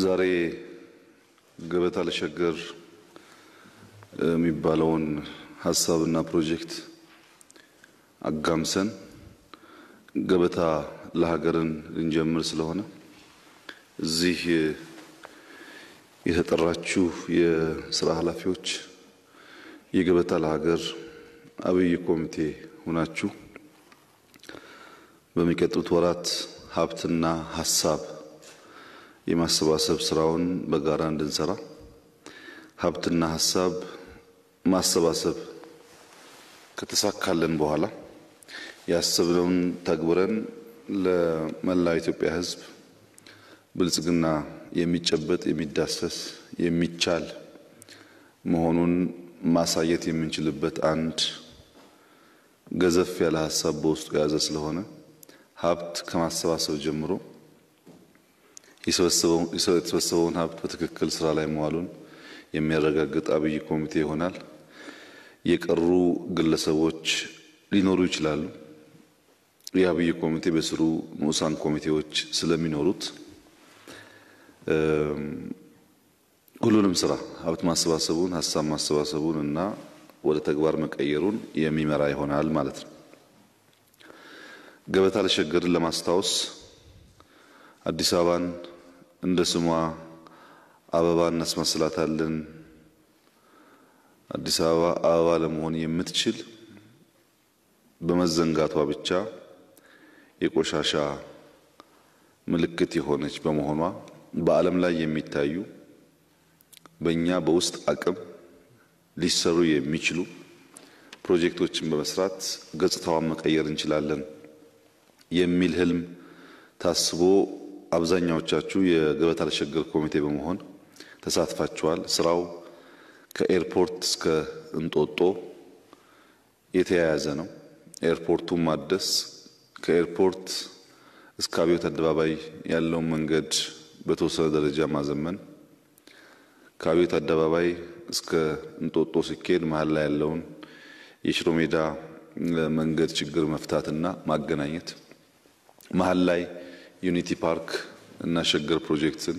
ዛሬ ገበታ ለሸገር የሚባለውን ሐሳብና ፕሮጀክት አጋምሰን ገበታ ለሀገርን እንጀምር ስለሆነ እዚህ የተጠራችሁ የሥራ ኃላፊዎች የገበታ ለሀገር አብይ ኮሚቴ ሆናችሁ በሚቀጥሉት ወራት ሀብትና ሐሳብ የማሰባሰብ ስራውን በጋራ እንድንሰራ ሀብትና ሐሳብ ማሰባሰብ ከተሳካለን በኋላ ያሰብነውን ተግብረን ለመላ ኢትዮጵያ ሕዝብ ብልጽግና የሚጨበጥ የሚዳሰስ የሚቻል መሆኑን ማሳየት የምንችልበት አንድ ገዘፍ ያለ ሐሳብ በውስጡ ያዘ ስለሆነ ሀብት ከማሰባሰብ ጀምሮ የተሰበሰበውን ሀብት በትክክል ስራ ላይ መዋሉን የሚያረጋግጥ አብይ ኮሚቴ ይሆናል። የቀሩ ግለሰቦች ሊኖሩ ይችላሉ። የአብይ ኮሚቴ በስሩ ንዑሳን ኮሚቴዎች ስለሚኖሩት ሁሉንም ስራ ሀብት ማሰባሰቡን ሐሳብ ማሰባሰቡን እና ወደ ተግባር መቀየሩን የሚመራ ይሆናል ማለት ነው። ገበታ ለሸገርን ለማስታወስ አዲስ አበባን እንደ ስሟ አበባ እናስመስላታለን። አዲስ አበባ አበባ ለመሆን የምትችል በመዘንጋቷ ብቻ የቆሻሻ ምልክት የሆነች በመሆኗ በዓለም ላይ የሚታዩ በእኛ በውስጥ አቅም ሊሰሩ የሚችሉ ፕሮጀክቶችን በመስራት ገጽታዋን መቀየር እንችላለን የሚል ህልም ታስቦ አብዛኛዎቻችሁ የገበታ ለሸገር ኮሚቴ በመሆን ተሳትፋችኋል። ስራው ከኤርፖርት እስከ እንጦጦ የተያያዘ ነው። ኤርፖርቱን ማደስ፣ ከኤርፖርት እስከ አብዮት አደባባይ ያለውን መንገድ በተወሰነ ደረጃ ማዘመን፣ ከአብዮት አደባባይ እስከ እንጦጦ ሲኬድ መሀል ላይ ያለውን የሽሮ ሜዳ መንገድ ችግር መፍታትና ማገናኘት፣ መሀል ላይ ዩኒቲ ፓርክ እና ሸገር ፕሮጀክትን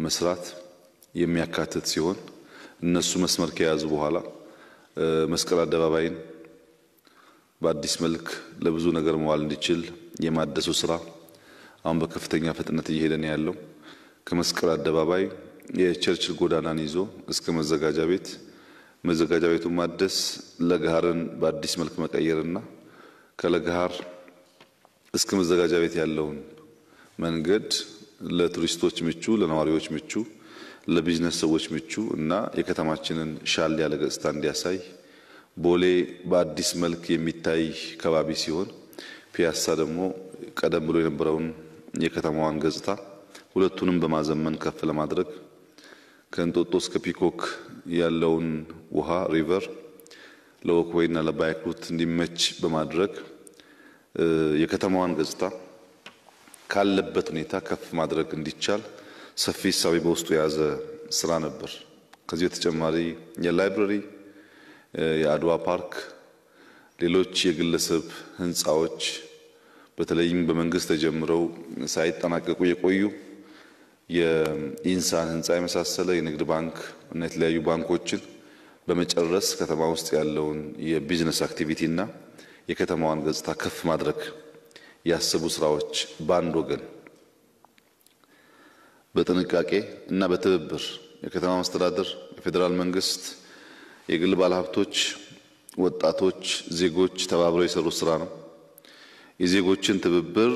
መስራት የሚያካትት ሲሆን እነሱ መስመር ከያዙ በኋላ መስቀል አደባባይን በአዲስ መልክ ለብዙ ነገር መዋል እንዲችል የማደሱ ስራ አሁን በከፍተኛ ፍጥነት እየሄደ ነው ያለው። ከመስቀል አደባባይ የቸርችል ጎዳናን ይዞ እስከ መዘጋጃ ቤቱን ማደስ፣ ለገሃርን በአዲስ መልክ መቀየርና ከለገሃር እስከ መዘጋጃ ቤት ያለውን መንገድ ለቱሪስቶች ምቹ፣ ለነዋሪዎች ምቹ፣ ለቢዝነስ ሰዎች ምቹ እና የከተማችንን ሻል ያለ ገጽታ እንዲያሳይ፣ ቦሌ በአዲስ መልክ የሚታይ ከባቢ ሲሆን ፒያሳ ደግሞ ቀደም ብሎ የነበረውን የከተማዋን ገጽታ ሁለቱንም በማዘመን ከፍ ለማድረግ ከእንጦጦ እስከ ፒኮክ ያለውን ውሃ ሪቨር ለወክዌይና ለባይክ ሩት እንዲመች በማድረግ የከተማዋን ገጽታ ካለበት ሁኔታ ከፍ ማድረግ እንዲቻል ሰፊ ሐሳብ በውስጡ የያዘ ስራ ነበር። ከዚህ በተጨማሪ የላይብረሪ፣ የአድዋ ፓርክ፣ ሌሎች የግለሰብ ህንጻዎች በተለይም በመንግስት ተጀምረው ሳይጠናቀቁ የቆዩ የኢንሳን ህንጻ የመሳሰለ የንግድ ባንክ እና የተለያዩ ባንኮችን በመጨረስ ከተማ ውስጥ ያለውን የቢዝነስ አክቲቪቲ እና የከተማዋን ገጽታ ከፍ ማድረግ ያሰቡ ስራዎች በአንድ ወገን በጥንቃቄ እና በትብብር የከተማ መስተዳድር፣ የፌደራል መንግስት፣ የግል ባለሀብቶች፣ ወጣቶች፣ ዜጎች ተባብረው የሰሩት ስራ ነው። የዜጎችን ትብብር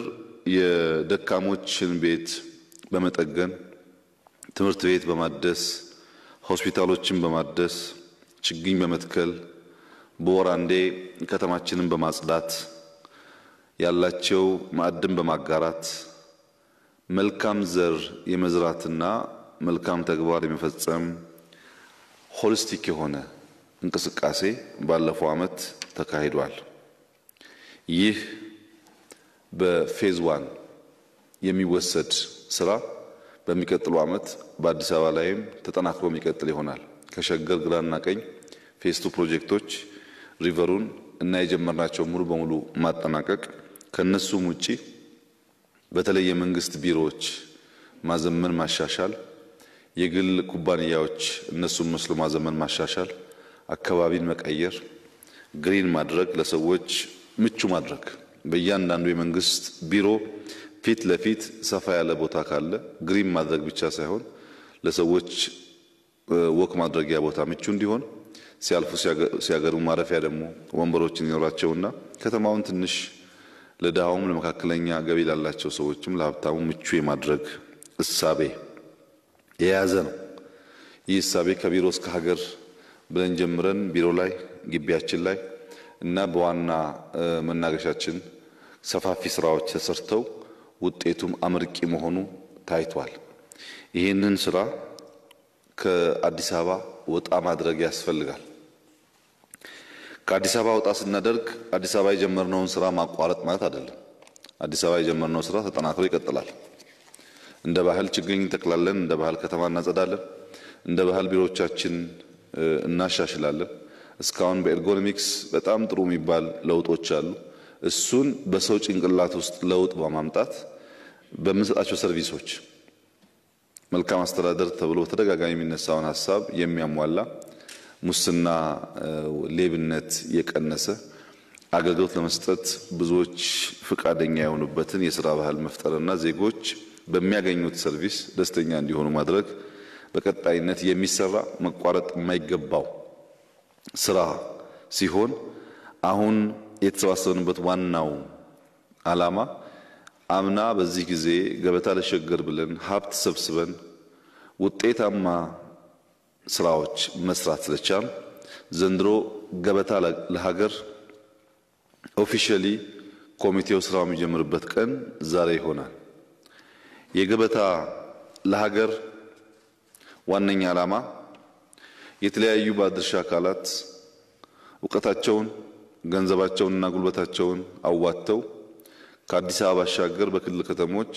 የደካሞችን ቤት በመጠገን ትምህርት ቤት በማደስ ሆስፒታሎችን በማደስ ችግኝ በመትከል በወር አንዴ ከተማችንን በማጽዳት ያላቸው ማዕድን በማጋራት መልካም ዘር የመዝራትና መልካም ተግባር የመፈጸም ሆሊስቲክ የሆነ እንቅስቃሴ ባለፈው ዓመት ተካሂዷል። ይህ በፌዝ 1 የሚወሰድ ስራ በሚቀጥለው ዓመት በአዲስ አበባ ላይም ተጠናክሮ የሚቀጥል ይሆናል። ከሸገር ግራና ቀኝ ፌዝ 2 ፕሮጀክቶች ሪቨሩን እና የጀመርናቸው ሙሉ በሙሉ ማጠናቀቅ ከነሱም ውጪ በተለይ የመንግስት ቢሮዎች ማዘመን ማሻሻል የግል ኩባንያዎች እነሱም መስሎ ማዘመን ማሻሻል አካባቢን መቀየር ግሪን ማድረግ ለሰዎች ምቹ ማድረግ በእያንዳንዱ የመንግስት ቢሮ ፊት ለፊት ሰፋ ያለ ቦታ ካለ ግሪን ማድረግ ብቻ ሳይሆን ለሰዎች ወክ ማድረጊያ ቦታ ምቹ እንዲሆን ሲያልፉ ሲያገሩ ማረፊያ ደግሞ ወንበሮችን ይኖራቸውና ከተማውን ትንሽ ለዳውም ለመካከለኛ ገቢ ላላቸው ሰዎችም ለሀብታሙ ምቹ የማድረግ እሳቤ የያዘ ነው። ይህ እሳቤ ከቢሮ እስከ ሀገር ብለን ጀምረን ቢሮ ላይ ግቢያችን ላይ እና በዋና መናገሻችን ሰፋፊ ስራዎች ተሰርተው ውጤቱም አመርቂ መሆኑ ታይቷል። ይህንን ስራ ከአዲስ አበባ ወጣ ማድረግ ያስፈልጋል። ከአዲስ አበባ ወጣ ስናደርግ አዲስ አበባ የጀመርነውን ስራ ማቋረጥ ማለት አይደለም። አዲስ አበባ የጀመርነው ስራ ተጠናክሮ ይቀጥላል። እንደ ባህል ችግኝ እንተክላለን፣ እንደ ባህል ከተማ እናጸዳለን፣ እንደ ባህል ቢሮዎቻችን እናሻሽላለን። እስካሁን በኤርጎኖሚክስ በጣም ጥሩ የሚባል ለውጦች አሉ። እሱን በሰው ጭንቅላት ውስጥ ለውጥ በማምጣት በምንሰጣቸው ሰርቪሶች መልካም አስተዳደር ተብሎ ተደጋጋሚ የሚነሳውን ሐሳብ የሚያሟላ ሙስና ሌብነት የቀነሰ አገልግሎት ለመስጠት ብዙዎች ፍቃደኛ የሆኑበትን የሥራ ባህል መፍጠርና ዜጎች በሚያገኙት ሰርቪስ ደስተኛ እንዲሆኑ ማድረግ በቀጣይነት የሚሰራ መቋረጥ የማይገባው ስራ ሲሆን አሁን የተሰባሰብንበት ዋናው ዓላማ አምና በዚህ ጊዜ ገበታ ለሸገር ብለን ሀብት ሰብስበን ውጤታማ ስራዎች መስራት ስለቻል ዘንድሮ ገበታ ለሀገር ኦፊሻሊ ኮሚቴው ስራው የሚጀምርበት ቀን ዛሬ ይሆናል። የገበታ ለሀገር ዋነኛ ዓላማ የተለያዩ ባለድርሻ አካላት ዕውቀታቸውን ገንዘባቸውንና ጉልበታቸውን አዋጥተው ከአዲስ አበባ ባሻገር በክልል ከተሞች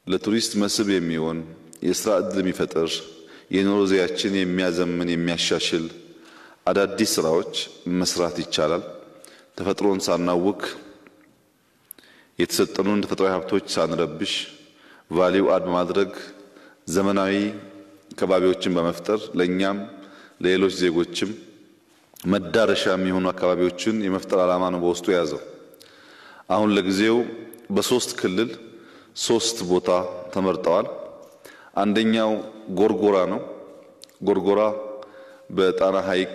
ለቱሪስት መስህብ የሚሆን የሥራ ዕድል የሚፈጥር የኑሮ ዘይቤያችን የሚያዘምን የሚያሻሽል አዳዲስ ስራዎች መስራት ይቻላል። ተፈጥሮን ሳናውክ የተሰጠኑን ተፈጥሯዊ ሀብቶች ሳንረብሽ ቫልዩ አድ በማድረግ ዘመናዊ ከባቢዎችን በመፍጠር ለኛም ለሌሎች ዜጎችም መዳረሻ የሚሆኑ አካባቢዎችን የመፍጠር ዓላማ ነው በውስጡ የያዘው። አሁን ለጊዜው በሶስት ክልል ሶስት ቦታ ተመርጠዋል። አንደኛው ጎርጎራ ነው። ጎርጎራ በጣና ሐይቅ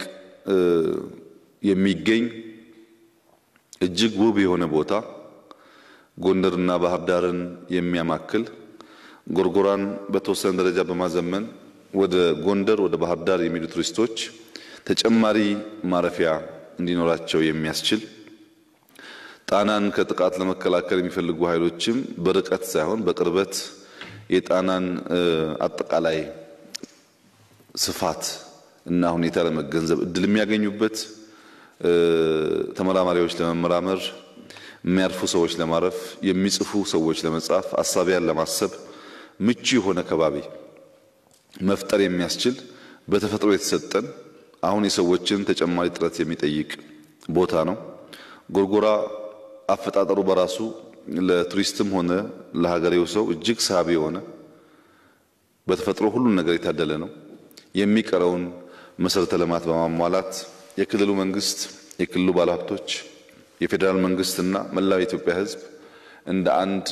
የሚገኝ እጅግ ውብ የሆነ ቦታ ጎንደርና ባህር ዳርን የሚያማክል ጎርጎራን በተወሰነ ደረጃ በማዘመን ወደ ጎንደር ወደ ባህር ዳር የሚሄዱ ቱሪስቶች ተጨማሪ ማረፊያ እንዲኖራቸው የሚያስችል ጣናን ከጥቃት ለመከላከል የሚፈልጉ ኃይሎችም በርቀት ሳይሆን በቅርበት የጣናን አጠቃላይ ስፋት እና ሁኔታ ለመገንዘብ እድል የሚያገኙበት ተመራማሪዎች ለመመራመር የሚያርፉ ሰዎች ለማረፍ የሚጽፉ ሰዎች ለመጻፍ አሳቢያን ለማሰብ ምቹ የሆነ ከባቢ መፍጠር የሚያስችል በተፈጥሮ የተሰጠን አሁን የሰዎችን ተጨማሪ ጥረት የሚጠይቅ ቦታ ነው። ጎርጎራ አፈጣጠሩ በራሱ ለቱሪስትም ሆነ ለሀገሬው ሰው እጅግ ሳቢ የሆነ በተፈጥሮ ሁሉን ነገር የታደለ ነው። የሚቀረውን መሰረተ ልማት በማሟላት የክልሉ መንግስት፣ የክልሉ ባለሀብቶች፣ የፌደራል መንግስትና መላው የኢትዮጵያ ሕዝብ እንደ አንድ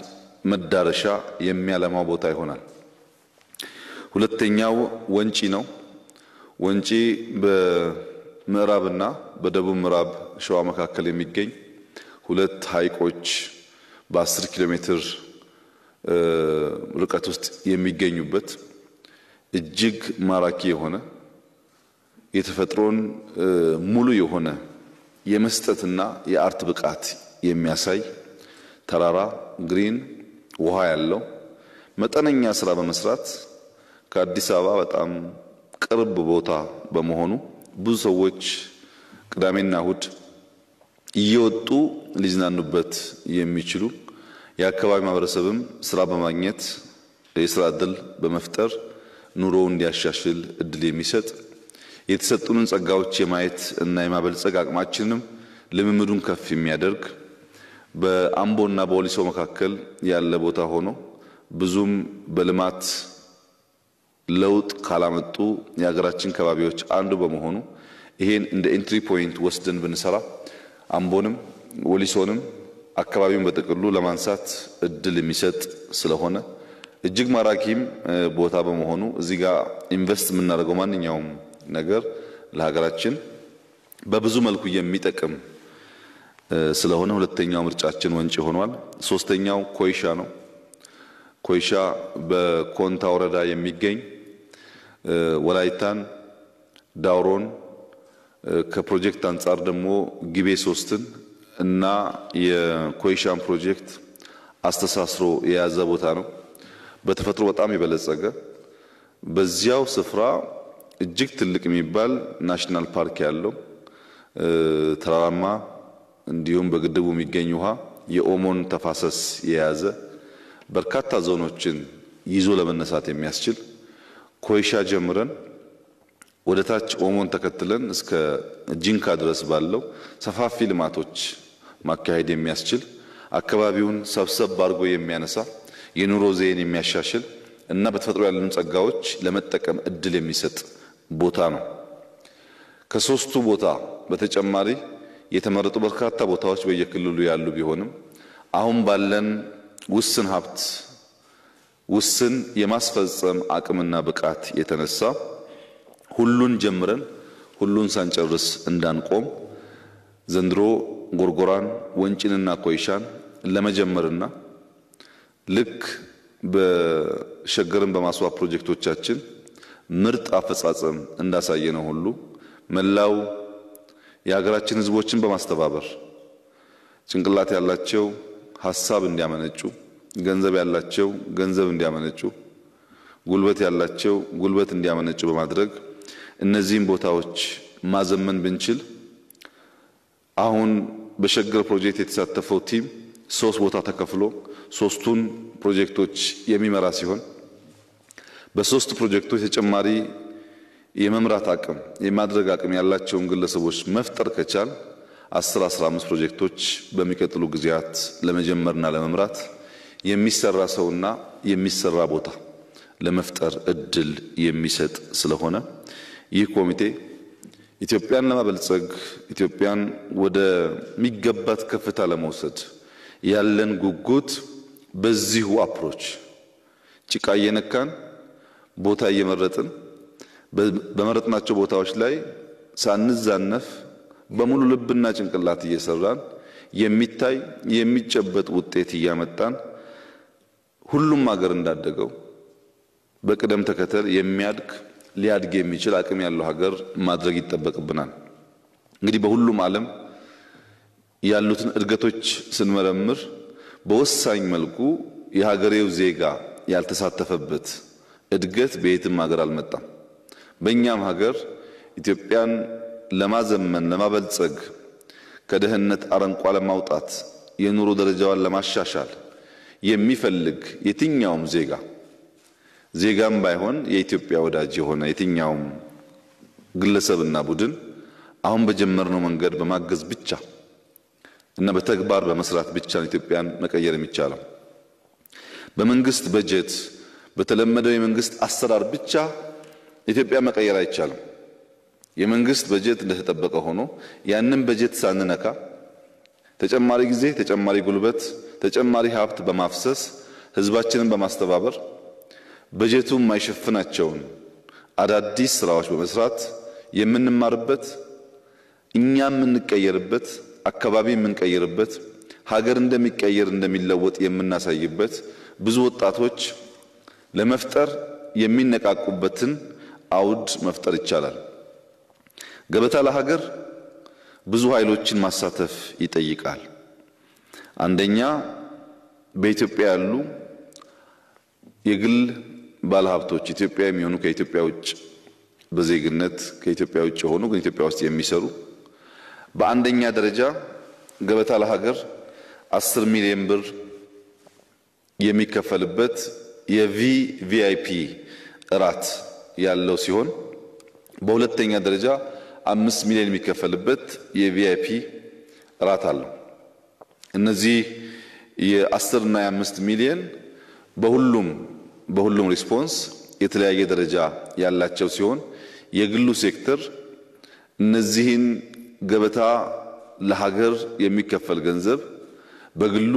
መዳረሻ የሚያለማው ቦታ ይሆናል። ሁለተኛው ወንጪ ነው። ወንጪ በምዕራብና በደቡብ ምዕራብ ሸዋ መካከል የሚገኝ ሁለት ሐይቆች በ10 ኪሎ ሜትር ርቀት ውስጥ የሚገኙበት እጅግ ማራኪ የሆነ የተፈጥሮን ሙሉ የሆነ የመስጠትና የአርት ብቃት የሚያሳይ ተራራ ግሪን ውሃ ያለው መጠነኛ ስራ በመስራት ከአዲስ አበባ በጣም ቅርብ ቦታ በመሆኑ ብዙ ሰዎች ቅዳሜና እሁድ እየወጡ ሊዝናኑበት የሚችሉ የአካባቢ ማህበረሰብም ስራ በማግኘት የስራ ዕድል በመፍጠር ኑሮውን እንዲያሻሽል እድል የሚሰጥ የተሰጡንን ጸጋዎች የማየት እና የማበልጸግ አቅማችንንም ልምምዱን ከፍ የሚያደርግ በአምቦና በወሊሶ መካከል ያለ ቦታ ሆኖ ብዙም በልማት ለውጥ ካላመጡ የሀገራችን ከባቢዎች አንዱ በመሆኑ ይሄን እንደ ኤንትሪ ፖይንት ወስደን ብንሰራ አምቦንም ወሊሶንም አካባቢውን በጥቅሉ ለማንሳት እድል የሚሰጥ ስለሆነ እጅግ ማራኪም ቦታ በመሆኑ እዚህ ጋር ኢንቨስት የምናደርገው ማንኛውም ነገር ለሀገራችን በብዙ መልኩ የሚጠቅም ስለሆነ ሁለተኛው ምርጫችን ወንጪ ሆኗል። ሶስተኛው ኮይሻ ነው። ኮይሻ በኮንታ ወረዳ የሚገኝ ወላይታን ዳውሮን ከፕሮጀክት አንፃር ደግሞ ጊቤ 3ን እና የኮይሻን ፕሮጀክት አስተሳስሮ የያዘ ቦታ ነው። በተፈጥሮ በጣም የበለጸገ በዚያው ስፍራ እጅግ ትልቅ የሚባል ናሽናል ፓርክ ያለው ተራራማ እንዲሁም በግድቡ የሚገኝ ውሃ የኦሞን ተፋሰስ የያዘ በርካታ ዞኖችን ይዞ ለመነሳት የሚያስችል ኮይሻ ጀምረን ወደታች ኦሞን ተከትለን እስከ ጂንካ ድረስ ባለው ሰፋፊ ልማቶች ማካሄድ የሚያስችል አካባቢውን ሰብሰብ አድርጎ የሚያነሳ የኑሮ ዘይን የሚያሻሽል እና በተፈጥሮ ያሉን ጸጋዎች ለመጠቀም እድል የሚሰጥ ቦታ ነው። ከሶስቱ ቦታ በተጨማሪ የተመረጡ በርካታ ቦታዎች በየክልሉ ያሉ ቢሆንም አሁን ባለን ውስን ሀብት ውስን የማስፈጸም አቅምና ብቃት የተነሳ ሁሉን ጀምረን ሁሉን ሳንጨርስ እንዳንቆም ዘንድሮ ጎርጎራን ወንጪንና ኮይሻን ለመጀመርና ልክ በሸገርን በማስዋብ ፕሮጀክቶቻችን ምርጥ አፈጻጸም እንዳሳየነው ሁሉ መላው የሀገራችን ህዝቦችን በማስተባበር ጭንቅላት ያላቸው ሐሳብ እንዲያመነጩ ገንዘብ ያላቸው ገንዘብ እንዲያመነጩ ጉልበት ያላቸው ጉልበት እንዲያመነጩ በማድረግ እነዚህን ቦታዎች ማዘመን ብንችል አሁን በሸገር ፕሮጀክት የተሳተፈው ቲም 3 ቦታ ተከፍሎ 3ቱን ፕሮጀክቶች የሚመራ ሲሆን በ3 ፕሮጀክቶች ተጨማሪ የመምራት አቅም የማድረግ አቅም ያላቸውን ግለሰቦች መፍጠር ከቻል 10-15 ፕሮጀክቶች በሚቀጥሉ ጊዜያት ለመጀመርና ለመምራት የሚሰራ ሰውና የሚሰራ ቦታ ለመፍጠር እድል የሚሰጥ ስለሆነ ይህ ኮሚቴ ኢትዮጵያን ለማበልጸግ ኢትዮጵያን ወደ ሚገባት ከፍታ ለመውሰድ ያለን ጉጉት በዚሁ አፕሮች ጭቃ እየነካን ቦታ እየመረጥን በመረጥናቸው ቦታዎች ላይ ሳንዛነፍ በሙሉ ልብና ጭንቅላት እየሰራን የሚታይ የሚጨበጥ ውጤት እያመጣን ሁሉም ሀገር እንዳደገው በቅደም ተከተል የሚያድግ ሊያድግ የሚችል አቅም ያለው ሀገር ማድረግ ይጠበቅብናል። እንግዲህ በሁሉም ዓለም ያሉትን እድገቶች ስንመረምር በወሳኝ መልኩ የሀገሬው ዜጋ ያልተሳተፈበት እድገት በየትም ሀገር አልመጣም። በእኛም ሀገር ኢትዮጵያን ለማዘመን ለማበልጸግ ከድህነት አረንቋ ለማውጣት የኑሮ ደረጃዋን ለማሻሻል የሚፈልግ የትኛውም ዜጋም ባይሆን የኢትዮጵያ ወዳጅ የሆነ የትኛውም ግለሰብና ቡድን አሁን በጀመርነው መንገድ በማገዝ ብቻ እና በተግባር በመስራት ብቻ ኢትዮጵያን መቀየር የሚቻለው። በመንግስት በጀት በተለመደው የመንግስት አሰራር ብቻ ኢትዮጵያ መቀየር አይቻልም። የመንግስት በጀት እንደተጠበቀ ሆኖ ያንን በጀት ሳንነካ ተጨማሪ ጊዜ ተጨማሪ ጉልበት ተጨማሪ ሀብት በማፍሰስ ህዝባችንን በማስተባበር በጀቱ የማይሸፍናቸውን አዳዲስ ስራዎች በመስራት የምንማርበት እኛም የምንቀየርበት አካባቢ የምንቀየርበት ሀገር እንደሚቀየር እንደሚለወጥ የምናሳይበት ብዙ ወጣቶች ለመፍጠር የሚነቃቁበትን አውድ መፍጠር ይቻላል። ገበታ ለሀገር ብዙ ኃይሎችን ማሳተፍ ይጠይቃል። አንደኛ በኢትዮጵያ ያሉ የግል ባለሀብቶች ኢትዮጵያ የሚሆኑ ከኢትዮጵያ ውጭ በዜግነት ከኢትዮጵያ ውጭ ሆኖ ግን ኢትዮጵያ ውስጥ የሚሰሩ በአንደኛ ደረጃ ገበታ ለሀገር 10 ሚሊዮን ብር የሚከፈልበት የቪአይፒ እራት ያለው ሲሆን በሁለተኛ ደረጃ 5 ሚሊዮን የሚከፈልበት የቪአይፒ እራት አለው። እነዚህ የ10 እና የ5 ሚሊዮን በሁሉም ሪስፖንስ የተለያየ ደረጃ ያላቸው ሲሆን የግሉ ሴክተር እነዚህን ገበታ ለሀገር የሚከፈል ገንዘብ በግሉ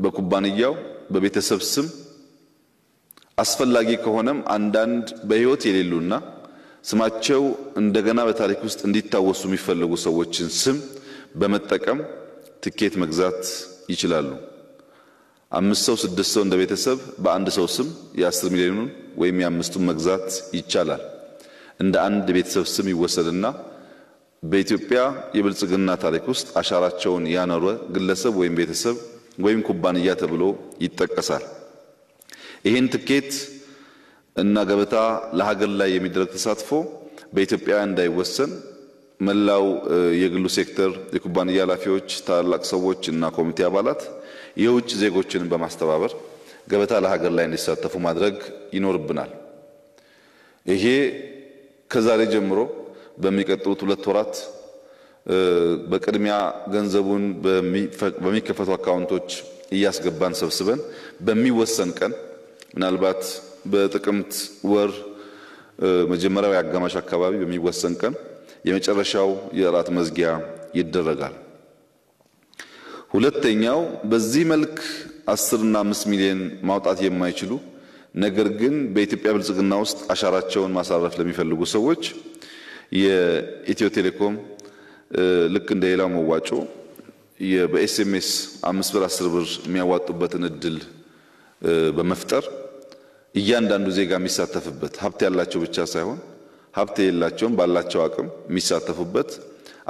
በኩባንያው በቤተሰብ ስም አስፈላጊ ከሆነም አንዳንድ በህይወት የሌሉና ስማቸው እንደገና በታሪክ ውስጥ እንዲታወሱ የሚፈልጉ ሰዎችን ስም በመጠቀም ትኬት መግዛት ይችላሉ። 5 ሰው 6 ሰው እንደ ቤተሰብ በአንድ ሰው ስም የ10 ሚሊዮኑን ወይም የ5ቱን መግዛት ይቻላል። እንደ አንድ ቤተሰብ ስም ይወሰድና በኢትዮጵያ የብልጽግና ታሪክ ውስጥ አሻራቸውን ያኖረ ግለሰብ ወይም ቤተሰብ ወይም ኩባንያ ተብሎ ይጠቀሳል። ይህን ትኬት እና ገበታ ለሀገር ላይ የሚደረግ ተሳትፎ በኢትዮጵያ እንዳይወሰን መላው የግሉ ሴክተር የኩባንያ ኃላፊዎች፣ ታላላቅ ሰዎች እና ኮሚቴ አባላት የውጭ ዜጎችን በማስተባበር ገበታ ለሀገር ላይ እንዲሳተፉ ማድረግ ይኖርብናል። ይሄ ከዛሬ ጀምሮ በሚቀጥሉት 2 ወራት በቅድሚያ ገንዘቡን በሚከፈቱ አካውንቶች እያስገባን ሰብስበን በሚወሰን ቀን ምናልባት በጥቅምት ወር መጀመሪያው ያጋማሽ አካባቢ በሚወሰን ቀን የመጨረሻው የራት መዝጊያ ይደረጋል። ሁለተኛው በዚህ መልክ 10 እና 5 ሚሊዮን ማውጣት የማይችሉ ነገር ግን በኢትዮጵያ ብልጽግና ውስጥ አሻራቸውን ማሳረፍ ለሚፈልጉ ሰዎች የኢትዮ ቴሌኮም ልክ እንደሌላው መዋጮ በኤስኤምኤስ 5 ብር 10 ብር የሚያዋጡበትን እድል በመፍጠር እያንዳንዱ ዜጋ የሚሳተፍበት ሀብት ያላቸው ብቻ ሳይሆን ሀብት የሌላቸውም ባላቸው አቅም የሚሳተፉበት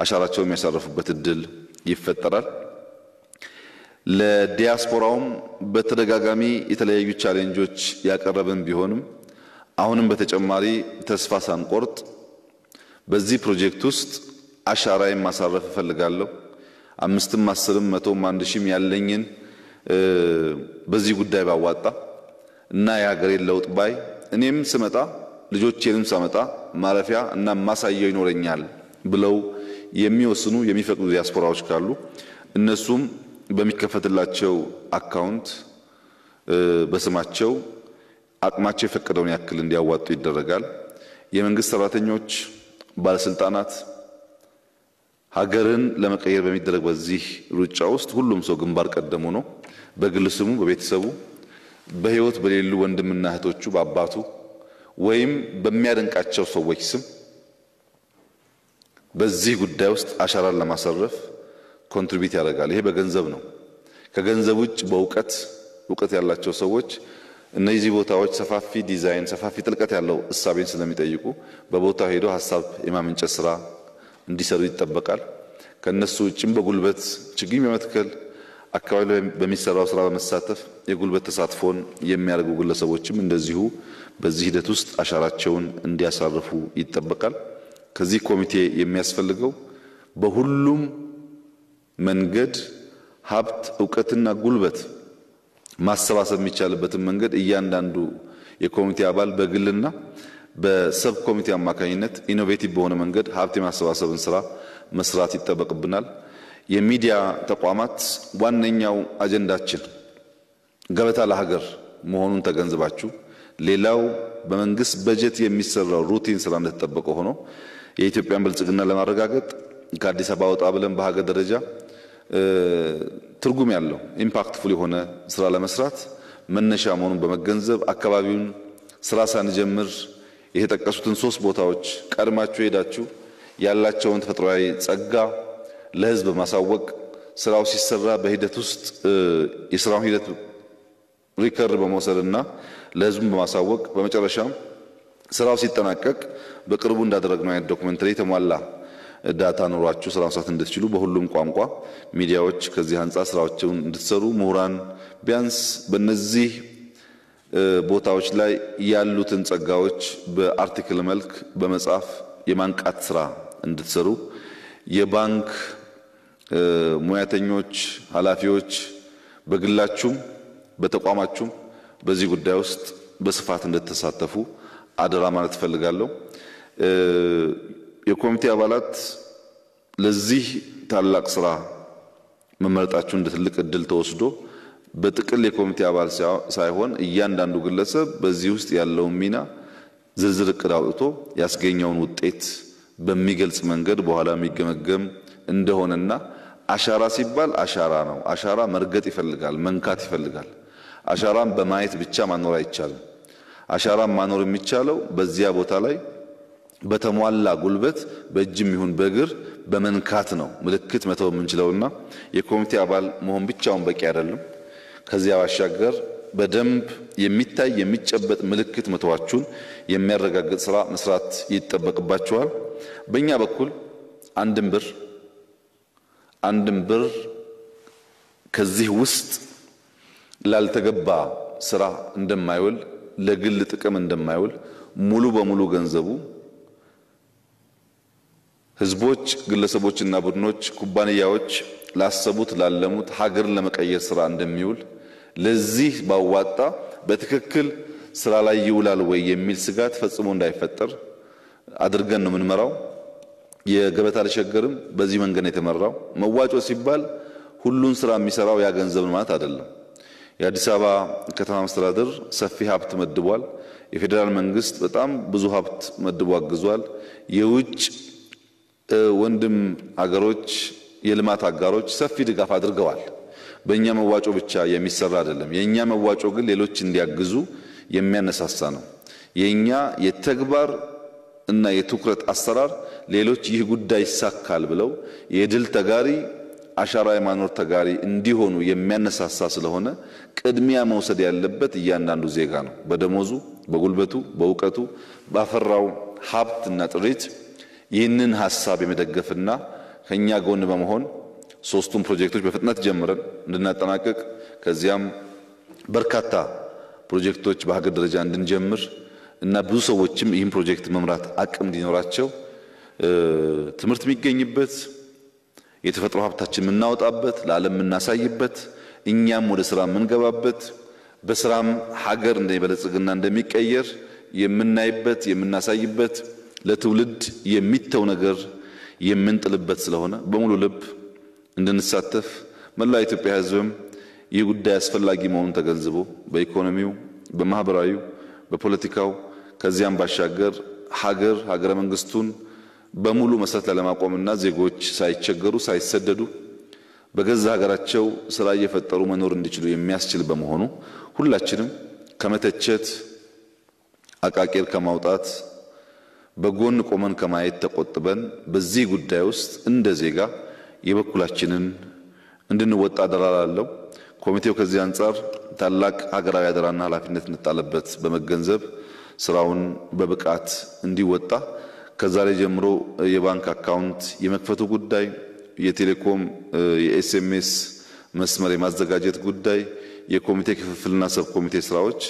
አሻራቸውን የሚያሳርፉበት እድል ይፈጠራል። ለዲያስፖራውም በተደጋጋሚ የተለያዩ ቻሌንጆች ያቀረብን ቢሆንም አሁንም በተጨማሪ ተስፋ ሳንቆርጥ በዚህ ፕሮጀክት ውስጥ አሻራዬን ማሳረፍ እፈልጋለሁ 5ም 10ም 100ም 1000ም ያለኝን በዚህ ጉዳይ ባዋጣ እና የሀገሬን ለውጥ ባይ እኔም ስመጣ ልጆቼንም ሳመጣ ማረፊያ እና ማሳየው ይኖረኛል ብለው የሚወስኑ የሚፈቅዱ ዲያስፖራዎች ካሉ እነሱም በሚከፈትላቸው አካውንት በስማቸው አቅማቸው የፈቀደውን ያክል እንዲያዋጡ ይደረጋል። የመንግስት ሰራተኞች፣ ባለስልጣናት ሀገርን ለመቀየር በሚደረግ በዚህ ሩጫ ውስጥ ሁሉም ሰው ግንባር ቀደም ሆኖ በግል ስሙ በቤተሰቡ በህይወት በሌሉ ወንድምና እህቶቹ በአባቱ ወይም በሚያደንቃቸው ሰዎች ስም በዚህ ጉዳይ ውስጥ አሻራን ለማሳረፍ ኮንትሪቢዩት ያደርጋል። ይሄ በገንዘብ ነው። ከገንዘብ ውጭ በእውቀት ያላቸው ሰዎች እነዚህ ቦታዎች ሰፋፊ ዲዛይን ሰፋፊ ጥልቀት ያለው እሳቤን ስለሚጠይቁ በቦታው ሄደው ሐሳብ የማመንጨት ስራ እንዲሰሩ ይጠበቃል። ከነሱ ውጭም በጉልበት ችግኝ በመትከል አካባቢ በሚሰራው ስራ በመሳተፍ የጉልበት ተሳትፎን የሚያደርጉ ግለሰቦችም እንደዚሁ በዚህ ሂደት ውስጥ አሻራቸውን እንዲያሳርፉ ይጠበቃል። ከዚህ ኮሚቴ የሚያስፈልገው በሁሉም መንገድ ሀብት ዕውቀትና ጉልበት ማሰባሰብ የሚቻልበትን መንገድ እያንዳንዱ የኮሚቴ አባል በግልና በሰብ ኮሚቴ አማካኝነት ኢኖቬቲቭ በሆነ መንገድ ሀብት የማሰባሰብን ስራ መስራት ይጠበቅብናል። የሚዲያ ተቋማት ዋነኛው አጀንዳችን ገበታ ለሀገር መሆኑን ተገንዝባችሁ ሌላው በመንግስት በጀት የሚሰራው ሩቲን ስራ እንደተጠበቀ ሆኖ የኢትዮጵያን ብልጽግና ለማረጋገጥ ከአዲስ አበባ ወጣ ብለን በሀገር ደረጃ ትርጉም ያለው ኢምፓክትፉል የሆነ ስራ ለመስራት መነሻ መሆኑን በመገንዘብ አካባቢውን ስራ ሳንጀምር የተጠቀሱትን 3 ቦታዎች ቀድማችሁ ሄዳችሁ ያላቸውን ተፈጥሯዊ ጸጋ ለህዝብ ማሳወቅ ስራው ሲሰራ በሂደት ውስጥ የስራው ሂደት ሪከርድ በመውሰድና ለህዝብ በማሳወቅ በመጨረሻም ስራው ሲጠናቀቅ በቅርቡ እንዳደረግነው አይነት ዶክመንተሪ ተሟላ ዳታ ኖሯችሁ ስራ መስራት እንድትችሉ በሁሉም ቋንቋ ሚዲያዎች ከዚህ አንፃር ስራዎችን እንድትሰሩ ምሁራን ቢያንስ በእነዚህ ቦታዎች ላይ ያሉትን ጸጋዎች በአርቲክል መልክ በመጻፍ የማንቃት ስራ እንድትሰሩ የባንክ ሙያተኞች ኃላፊዎች በግላችሁም በተቋማችሁም በዚህ ጉዳይ ውስጥ በስፋት እንድትሳተፉ አደራ ማለት ፈልጋለሁ። የኮሚቴ አባላት ለዚህ ታላቅ ስራ መመረጣችሁ እንደ ትልቅ እድል ተወስዶ በጥቅል የኮሚቴ አባል ሳይሆን እያንዳንዱ ግለሰብ በዚህ ውስጥ ያለውን ሚና ዝርዝር እቅድ አውጥቶ ያስገኘውን ውጤት በሚገልጽ መንገድ በኋላ የሚገመገም እንደሆነና አሻራ ሲባል አሻራ ነው። አሻራ መርገጥ ይፈልጋል፣ መንካት ይፈልጋል። አሻራን በማየት ብቻ ማኖር አይቻልም። አሻራን ማኖር የሚቻለው በዚያ ቦታ ላይ በተሟላ ጉልበት በእጅም ይሁን በእግር በመንካት ነው ምልክት መተው የምንችለውና የኮሚቴ አባል መሆን ብቻውን በቂ አይደለም። ከዚያ ባሻገር በደንብ የሚታይ የሚጨበጥ ምልክት መተዋችሁን የሚያረጋግጥ ስራ መስራት ይጠበቅባችኋል። በእኛ በኩል አንድም ብር ከዚህ ውስጥ ላልተገባ ስራ እንደማይውል ለግል ጥቅም እንደማይውል ሙሉ በሙሉ ገንዘቡ ህዝቦች፣ ግለሰቦችና ቡድኖች፣ ኩባንያዎች ላሰቡት ላለሙት ሀገርን ለመቀየር ስራ እንደሚውል ለዚህ ባዋጣ በትክክል ስራ ላይ ይውላል ወይ የሚል ስጋት ፈጽሞ እንዳይፈጠር አድርገን ነው የምንመራው። የገበታ ለሸገርም በዚህ መንገድ ነው የተመራው። መዋጮ ሲባል ሁሉን ስራ የሚሰራው ያ ገንዘብ ማለት አይደለም። የአዲስ አበባ ከተማ መስተዳድር ሰፊ ሀብት መድቧል። የፌደራል መንግስት በጣም ብዙ ሀብት መድቦ አግዟል። የውጭ ወንድም አገሮች የልማት አጋሮች ሰፊ ድጋፍ አድርገዋል። በእኛ መዋጮ ብቻ የሚሰራ አይደለም። የኛ መዋጮ ግን ሌሎች እንዲያግዙ የሚያነሳሳ ነው። የኛ የተግባር እና የትኩረት አሰራር ሌሎች ይህ ጉዳይ ይሳካል ብለው የድል ተጋሪ አሻራ የማኖር ተጋሪ እንዲሆኑ የሚያነሳሳ ስለሆነ ቅድሚያ መውሰድ ያለበት እያንዳንዱ ዜጋ ነው። በደሞዙ፣ በጉልበቱ፣ በእውቀቱ ባፈራው ሀብትና ጥሪት ይህንን ሐሳብ የመደገፍና ከኛ ጎን በመሆን ሶስቱን ፕሮጀክቶች በፍጥነት ጀምረን እንድናጠናቀቅ ከዚያም በርካታ ፕሮጀክቶች በሀገር ደረጃ እንድንጀምር እና ብዙ ሰዎችም ይህን ፕሮጀክት መምራት አቅም እንዲኖራቸው ትምህርት የሚገኝበት የተፈጥሮ ሀብታችን የምናወጣበት ለዓለም የምናሳይበት እኛም ወደ ስራ የምንገባበት በስራም ሀገር እንደሚበለጽግና እንደሚቀየር የምናይበት የምናሳይበት ለትውልድ የሚተው ነገር የምንጥልበት ስለሆነ በሙሉ ልብ እንድንሳተፍ መላው ኢትዮጵያ ሕዝብም ይህ ጉዳይ አስፈላጊ መሆኑን ተገንዝቦ በኢኮኖሚው፣ በማህበራዊው፣ በፖለቲካው ከዚያም ባሻገር ሀገረ መንግስቱን በሙሉ መሰረት ለማቆምና ዜጎች ሳይቸገሩ ሳይሰደዱ በገዛ ሀገራቸው ስራ እየፈጠሩ መኖር እንዲችሉ የሚያስችል በመሆኑ ሁላችንም ከመተቸት አቃቂር ከማውጣት በጎን ቆመን ከማየት ተቆጥበን በዚህ ጉዳይ ውስጥ እንደ ዜጋ የበኩላችንን እንድንወጣ አደራላለሁ። ኮሚቴው ከዚህ አንፃር ታላቅ ሀገራዊ አደራና ኃላፊነት እንጣለበት በመገንዘብ ስራውን በብቃት እንዲወጣ ከዛሬ ጀምሮ የባንክ አካውንት የመክፈቱ ጉዳይ፣ የቴሌኮም የኤስኤምኤስ መስመር የማዘጋጀት ጉዳይ፣ የኮሚቴ ክፍፍልና ሰብ ኮሚቴ ስራዎች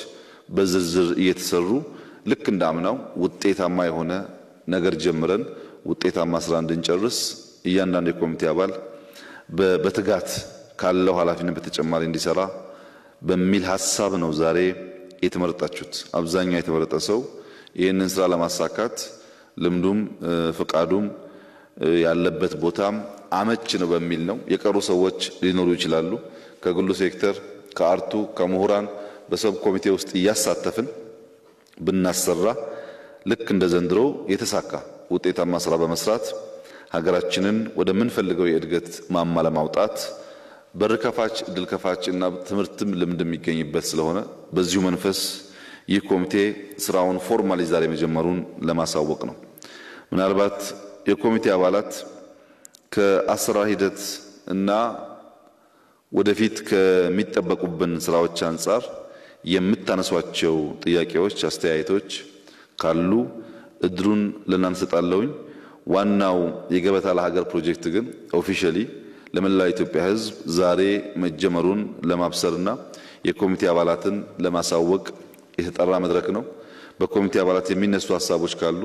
በዝርዝር እየተሰሩ ልክ እንዳምናው ውጤታማ የሆነ ነገር ጀምረን ውጤታማ ስራ እንድንጨርስ እያንዳንዱ የኮሚቴ አባል በትጋት ካለው ኃላፊነት በተጨማሪ እንዲሰራ በሚል ሐሳብ ነው ዛሬ የተመረጣችሁት። አብዛኛው የተመረጠ ሰው ይህንን ስራ ለማሳካት ልምዱም ፍቃዱም ያለበት ቦታም አመች ነው በሚል ነው። የቀሩ ሰዎች ሊኖሩ ይችላሉ። ከግሉ ሴክተር ከአርቱ ከምሁራን በሰብ ኮሚቴ ውስጥ እያሳተፍን ብናሰራ ልክ እንደ ዘንድሮ የተሳካ ውጤታማ ስራ በመስራት ሀገራችንን ወደ ምን ፈልገው የእድገት ማማ ለማውጣት በርከፋች ድል ከፋችና ትምህርትም ልምድም የሚገኝበት ስለሆነ በዚሁ መንፈስ ይህ ኮሚቴ ስራውን ፎርማሊ ዛሬ መጀመሩን ለማሳወቅ ነው። ምናልባት የኮሚቴ አባላት ከአሰራር ሂደት እና ወደፊት ከሚጠበቁብን ስራዎች አንፃር የምታነሷቸው ጥያቄዎች፣ አስተያየቶች ካሉ እድሩን ለእናንተ ሰጣለሁኝ። ዋናው የገበታ ለሀገር ፕሮጀክት ግን ኦፊሻሊ ለመላው ኢትዮጵያ ሕዝብ ዛሬ መጀመሩን ለማብሰርና የኮሚቴ አባላትን ለማሳወቅ የተጠራ መድረክ ነው። በኮሚቴ አባላት የሚነሱ ሐሳቦች ካሉ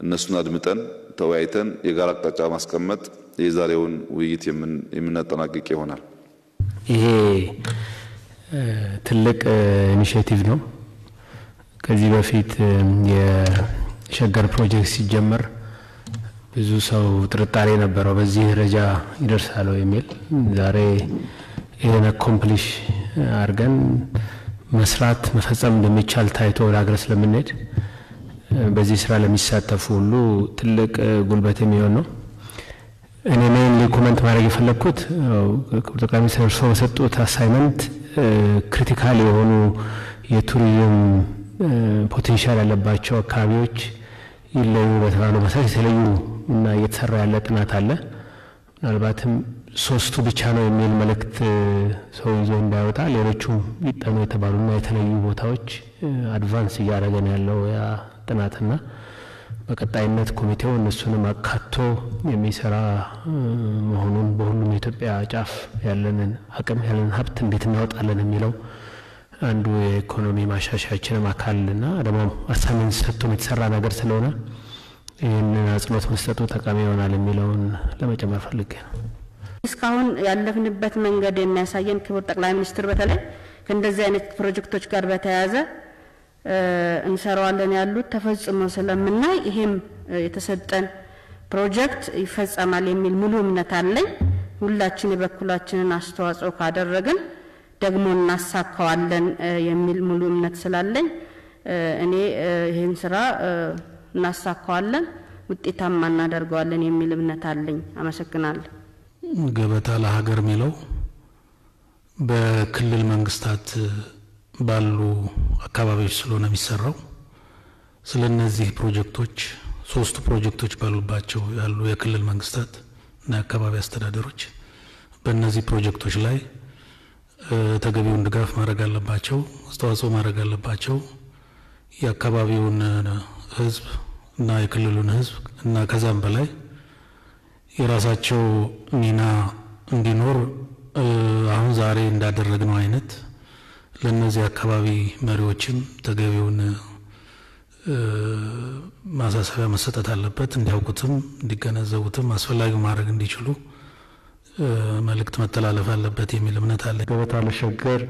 እነሱን አድምጠን ተወያይተን የጋራ አቅጣጫ ማስቀመጥ የዛሬውን ውይይት የምናጠናቅቅ ይሆናል። ይሄ ትልቅ ኢኒሺዬቲቭ ነው። ከዚህ በፊት የሸገር ፕሮጀክት ሲጀመር ብዙ ሰው ጥርጣሬ ነበረው በዚህ ደረጃ ይደርሳል የሚል። ዛሬ ይሄን አኮምፕሊሽ አርገን መስራት መፈጸም እንደሚቻል ታይቶ ወደ ሀገር ስለምንሄድ በዚህ ስራ ለሚሳተፉ ሁሉ ትልቅ ጉልበት የሚሆን ነው። እኔ ሜንሊ ኮሜንት ማድረግ የፈለኩት ጠቅላይ ሚኒስትር ሰው ሰጡት አሳይመንት ክሪቲካል የሆኑ የቱሪዝም ፖቴንሻል ያለባቸው አካባቢዎች ይለዩ በተባለው መሰረት የተለዩ እና እየተሰራ ያለ ጥናት አለ። ምናልባትም ሶስቱ ብቻ ነው የሚል መልእክት ሰው ይዞ እንዳይወጣ ሌሎቹም ይጠኑ የተባሉና የተለዩ ቦታዎች አድቫንስ እያደረገን ያለው ያ ጥናትና በቀጣይነት ኮሚቴው እነሱንም አካቶ የሚሰራ መሆኑን በሁሉም የኢትዮጵያ ጫፍ ያለንን አቅም ያለንን ሀብት እንዴት እናወጣለን የሚለው አንዱ የኢኮኖሚ ማሻሻያችንም አካልና ደግሞ አሳይመንት ሰጥቶ የተሰራ ነገር ስለሆነ ይህንን አጽንኦት መስጠቱ ጠቃሚ ይሆናል የሚለውን ለመጨመር ፈልጌ ነው። እስካሁን ያለፍንበት መንገድ የሚያሳየን ክቡር ጠቅላይ ሚኒስትር በተለይ ከእንደዚህ አይነት ፕሮጀክቶች ጋር በተያያዘ እንሰራዋለን ያሉት ተፈጽሞ ስለምናይ ይሄም የተሰጠን ፕሮጀክት ይፈጸማል የሚል ሙሉ እምነት አለኝ። ሁላችን የበኩላችንን አስተዋጽኦ ካደረግን ደግሞ እናሳካዋለን የሚል ሙሉ እምነት ስላለኝ እኔ ይሄን ስራ እናሳካዋለን ውጤታማ እናደርገዋለን የሚል እምነት አለኝ። አመሰግናለሁ። ገበታ ለሀገር ሚለው በክልል መንግስታት ባሉ አካባቢዎች ስለሆነ የሚሰራው ስለነዚህ ፕሮጀክቶች ሶስቱ ፕሮጀክቶች ባሉባቸው ያሉ የክልል መንግስታት እና አካባቢ አስተዳደሮች በእነዚህ ፕሮጀክቶች ላይ ተገቢውን ድጋፍ ማድረግ አለባቸው፣ አስተዋጽኦ ማድረግ አለባቸው። የአካባቢውን ህዝብ እና የክልሉን ህዝብ እና ከዛም በላይ የራሳቸው ሚና እንዲኖር አሁን ዛሬ እንዳደረግነው አይነት ለነዚህ አካባቢ መሪዎችም ተገቢውን ማሳሰቢያ መሰጠት አለበት። እንዲያውቁትም እንዲገነዘቡትም አስፈላጊው ማድረግ እንዲችሉ መልእክት መተላለፍ አለበት የሚል እምነት አለ። ገበታ ለሸገር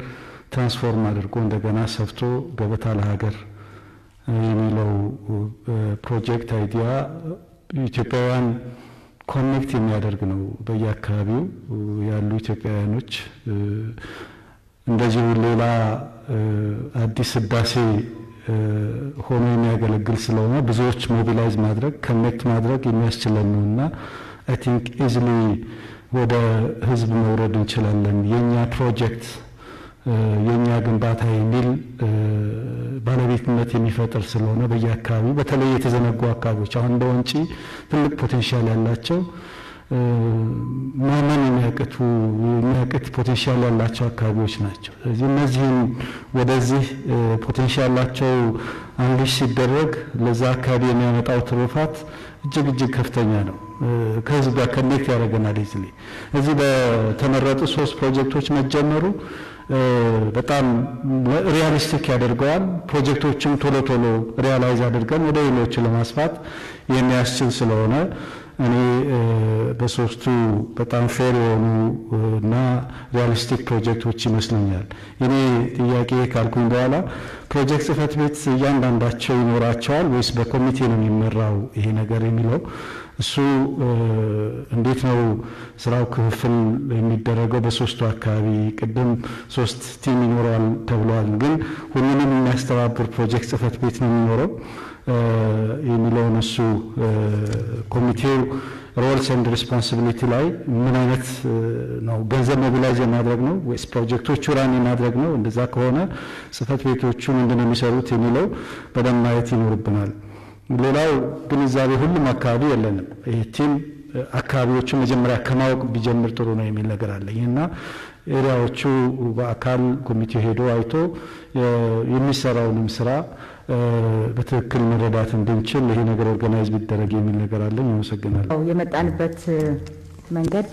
ትራንስፎርም አድርጎ እንደገና ሰፍቶ ገበታ ለሀገር የሚለው ፕሮጀክት አይዲያ ኢትዮጵያውያን ኮኔክት የሚያደርግ ነው። በየአካባቢው ያሉ ኢትዮጵያውያኖች እንደዚሁ ሌላ አዲስ ህዳሴ ሆኖ የሚያገለግል ስለሆነ ብዙዎች ሞቢላይዝ ማድረግ ኮኔክት ማድረግ የሚያስችለን ነውና አይ ቲንክ ኢዝሊ ወደ ህዝብ መውረድ እንችላለን። የኛ ፕሮጀክት የኛ ግንባታ የሚል ባለቤትነት የሚፈጥር ስለሆነ በየአካባቢው በተለይ የተዘነጉ አካባቢዎች አሁን እንደወንጪ ትልቅ ፖቴንሻል ያላቸው ማመን የሚያቅት ፖቴንሻል ያላቸው አካባቢዎች ናቸው። ስለዚህ እነዚህን ወደዚህ ፖቴንሻል ያላቸው አንሊሽ ሲደረግ ለዛ አካባቢ የሚያመጣው ትሩፋት እጅግ ከፍተኛ ነው። ከህዝብ ጋር ኮኔክት ያደርገናል። እዚህ በተመረጡ 3 ፕሮጀክቶች መጀመሩ በጣም ሪያሊስቲክ ያደርገዋል። ፕሮጀክቶችም ቶሎ ሪያላይዝ አድርገን ወደ ሌሎች ለማስፋት የሚያስችል ስለሆነ እኔ በሶስቱ በጣም ፌር የሆኑ እና ሪያሊስቲክ ፕሮጀክቶች ይመስሉኛል። እኔ ጥያቄ ካልኩኝ በኋላ ፕሮጀክት ጽህፈት ቤት እያንዳንዳቸው ይኖራቸዋል ወይስ በኮሚቴ ነው የሚመራው ይሄ ነገር የሚለው እሱ እንዴት ነው ስራው ክፍል የሚደረገው? በሶስቱ አካባቢ ቅድም 3 ቲም ይኖራል ተብሏል። ግን ሁሉንም የሚያስተባብር ፕሮጀክት ጽህፈት ቤት ነው የሚኖረው የሚለው እሱ ኮሚቴው ሮልስ ኤንድ ሪስፖንሲቢሊቲ ላይ ምን አይነት ነው? ገንዘብ ሞቢላይዝ ማድረግ ነው ወይስ ፕሮጀክቶቹ ራን ማድረግ ነው? እንደዛ ከሆነ ጽህፈት ቤቶቹ ምንድነው የሚሰሩት የሚለው በደንብ ማየት ይኖርብናል። ሌላው ግንዛቤ ሁሉም አካባቢ የለንም። ይሄ ቲም አካባቢዎቹ መጀመሪያ ከማወቅ ቢጀምር ጥሩ ነው የሚል ነገር አለኝና ኤሪያዎቹ በአካል ኮሚቴው ሄዶ አይቶ የሚሰራውንም ስራ በትክክል መረዳት እንድንችል ይሄ ነገር ኦርጋናይዝ ቢደረግ የሚል ነገር አለኝ። አመሰግናለሁ። የመጣንበት መንገድ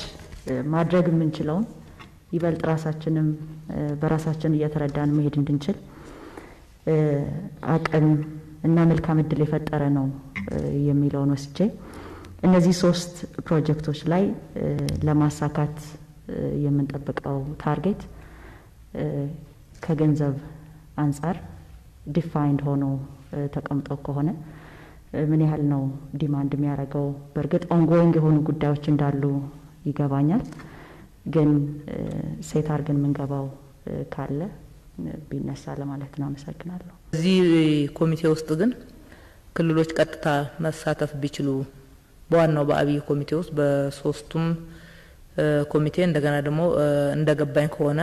ማድረግ የምንችለው ይበልጥ ራሳችንም በራሳችን እየተረዳን መሄድ እንድንችል አቅም እና መልካም እድል የፈጠረ ነው የሚለውን ወስጄ እነዚህ 3 ፕሮጀክቶች ላይ ለማሳካት የምንጠብቀው ታርጌት ከገንዘብ አንፃር ዲፋይንድ ሆኖ ተቀምጦ ከሆነ ምን ያህል ነው ዲማንድ የሚያደርገው? በእርግጥ ኦንጎይንግ የሆኑ ጉዳዮች እንዳሉ ይገባኛል። ግን ሴት አድርገን የምንገባው ካለ ቢነሳ ለማለት ነው። አመሰግናለሁ። እዚህ ኮሚቴ ውስጥ ግን ክልሎች ቀጥታ መሳተፍ ቢችሉ በዋናው በአብይ ኮሚቴ ውስጥ በሶስቱም ኮሚቴ እንደገና ደግሞ እንደገባኝ ከሆነ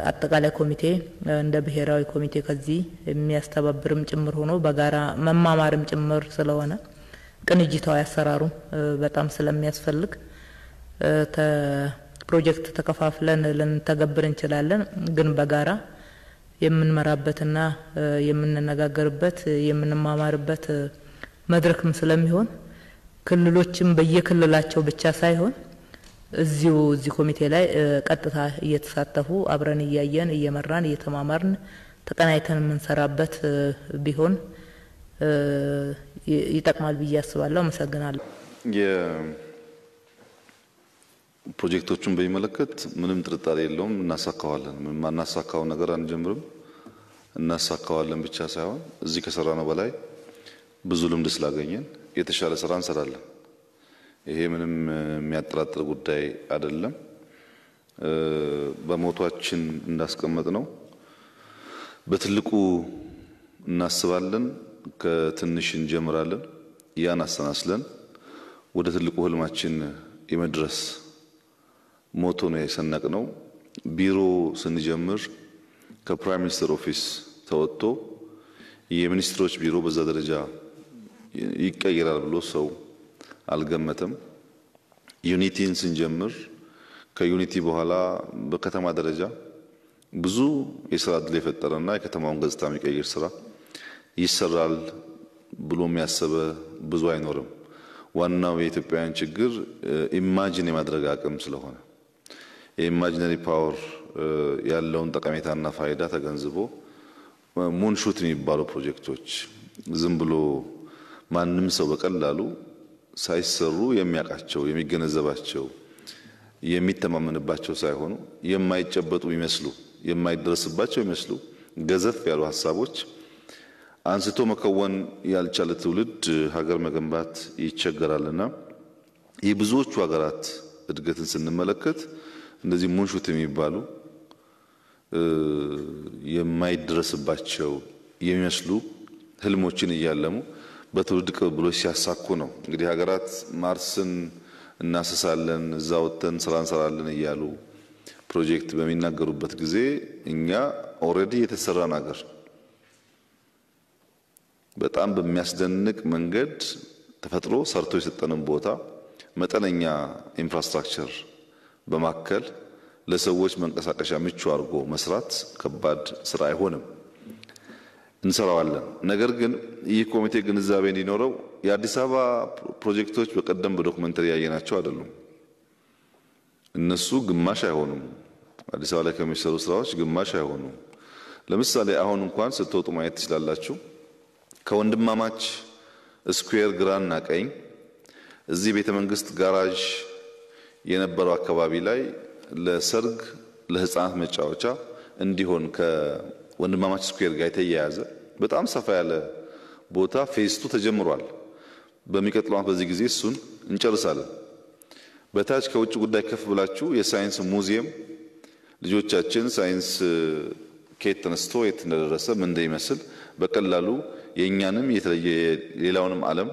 አጠቃላይ ኮሚቴ እንደ ብሔራዊ ኮሚቴ ከዚህ የሚያስተባብርም ጭምር ሆኖ በጋራ መማማርም ጭምር ስለሆነ ቅንጅታዊ አሰራሩ በጣም ስለሚያስፈልግ ፕሮጀክት ተከፋፍለን ልንተገብር እንችላለን። ግን በጋራ የምንመራበትና የምንነጋገርበት የምንማማርበት መድረክም ስለሚሆን ክልሎችም በየክልላቸው ብቻ ሳይሆን እዚህ ኮሚቴ ላይ ቀጥታ እየተሳተፉ አብረን እያየን እየመራን እየተማማርን ተቀናይተን የምንሰራበት ቢሆን ይጠቅማል ብዬ አስባለሁ። አመሰግናለሁ። ፕሮጀክቶቹን በሚመለከት ምንም ጥርጣሬ የለውም፣ እናሳካዋለን። ምንም አናሳካው ነገር አንጀምርም፣ እናሳካዋለን ብቻ ሳይሆን እዚህ ከሰራነው በላይ ብዙ ልምድ ስላገኘን የተሻለ ስራ እንሰራለን። ይሄ ምንም የሚያጠራጥር ጉዳይ አይደለም። በሞቷችን እንዳስቀመጥ ነው በትልቁ እናስባለን፣ ከትንሽ እንጀምራለን። ያን አሰናስለን ወደ ትልቁ ህልማችን የመድረስ ሞቶ ነው የሰነቅነው። ቢሮ ስንጀምር ከፕራይም ሚኒስተር ኦፊስ ተወጥቶ የሚኒስትሮች ቢሮ በዛ ደረጃ ይቀየራል ብሎ ሰው አልገመተም። ዩኒቲን ስንጀምር ከዩኒቲ በኋላ በከተማ ደረጃ ብዙ የስራ ዕድል የፈጠረና የከተማውን ገጽታ የሚቀይር ስራ ይሰራል ብሎ የሚያስበ ብዙ አይኖርም። ዋናው የኢትዮጵያውያን ችግር ኢማጂን የማድረግ አቅም ስለሆነ የኢማጂነሪ ፓወር ያለውን ጠቀሜታና ፋይዳ ተገንዝቦ ሙንሹት የሚባሉ ፕሮጀክቶች ዝም ብሎ ማንም ሰው በቀላሉ ሳይሰሩ የሚያቃቸው የሚገነዘባቸው የሚተማመንባቸው ሳይሆኑ የማይጨበጡ ይመስሉ የማይደረስባቸው ይመስሉ ገዘፍ ያሉ ሐሳቦች አንስቶ መከወን ያልቻለ ትውልድ ሀገር መገንባት ይቸገራልና የብዙዎቹ ሀገራት እድገትን ስንመለከት እንደዚህ ሙንሹት የሚባሉ የማይደረስባቸው የሚመስሉ ህልሞችን እያለሙ በትውልድ ቅብብሎች ሲያሳኩ ነው። እንግዲህ ሀገራት ማርስን እናስሳለን እዛ ወጥተን ስራ እንሰራለን እያሉ ፕሮጀክት በሚናገሩበት ጊዜ እኛ ኦልሬዲ የተሰራን ሀገር በጣም በሚያስደንቅ መንገድ ተፈጥሮ ሰርቶ የሰጠንን ቦታ መጠነኛ ኢንፍራስትራክቸር በማከል ለሰዎች መንቀሳቀሻ ምቹ አድርጎ መስራት ከባድ ስራ አይሆንም፣ እንሰራዋለን። ነገር ግን ይህ ኮሚቴ ግንዛቤ እንዲኖረው የአዲስ አበባ ፕሮጀክቶች በቀደም በዶክመንተሪ ያየናቸው አይደሉም። እነሱ ግማሽ አይሆኑም። አዲስ አበባ ላይ ከሚሰሩ ስራዎች ግማሽ አይሆኑም። ለምሳሌ አሁን እንኳን ስትወጡ ማየት ትችላላችሁ። ከወንድማማች ስኩዌር ግራና ቀኝ እዚህ ቤተ መንግስት ጋራዥ የነበረው አካባቢ ላይ ለሰርግ ለህፃናት መጫወቻ እንዲሆን ከወንድማማች ስኩዌር ጋር የተያያዘ በጣም ሰፋ ያለ ቦታ ፌስቱ ተጀምሯል። በሚቀጥለው ዓመት በዚህ ጊዜ እሱን እንጨርሳለን። በታች ከውጭ ጉዳይ ከፍ ብላችሁ የሳይንስ ሙዚየም ልጆቻችን ሳይንስ ከየት ተነስቶ የት እንደደረሰ ምን እንደሚመስል በቀላሉ የኛንም የተለየ ሌላውንም ዓለም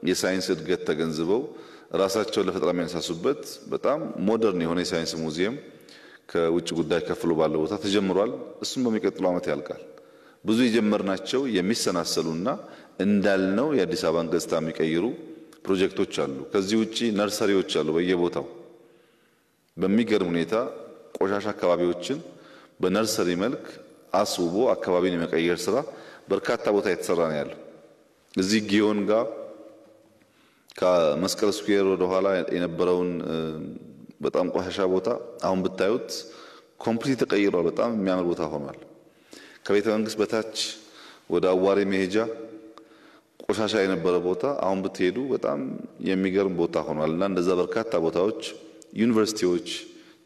የሳይንስ እድገት ተገንዝበው ራሳቸውን ለፈጠራ የሚያነሳሱበት በጣም ሞደርን የሆነ የሳይንስ ሙዚየም ከውጭ ጉዳይ ከፍሎ ባለው ቦታ ተጀምሯል። እሱም በሚቀጥለው ዓመት ያልቃል። ብዙ የጀመርናቸው የሚሰናሰሉና እንዳልነው የአዲስ አበባን ገጽታ የሚቀይሩ ፕሮጀክቶች አሉ። ከዚህ ውጪ ነርሰሪዎች አሉ በየቦታው በሚገርም ሁኔታ ቆሻሻ አካባቢዎችን በነርሰሪ መልክ አስውቦ አካባቢን የመቀየር ስራ በርካታ ቦታ የተሰራ ነው ያለው። እዚህ ጊዮን ጋር ከመስቀል ስኩዌር ወደ ኋላ የነበረውን በጣም ቆሻሻ ቦታ አሁን ብታዩት ኮምፕሊት ተቀይሯል። በጣም የሚያምር ቦታ ሆኗል። ከቤተ መንግስት በታች ወደ አዋሪ መሄጃ ቆሻሻ የነበረ ቦታ አሁን ብትሄዱ በጣም የሚገርም ቦታ ሆኗልና እንደዛ በርካታ ቦታዎች ዩኒቨርሲቲዎች፣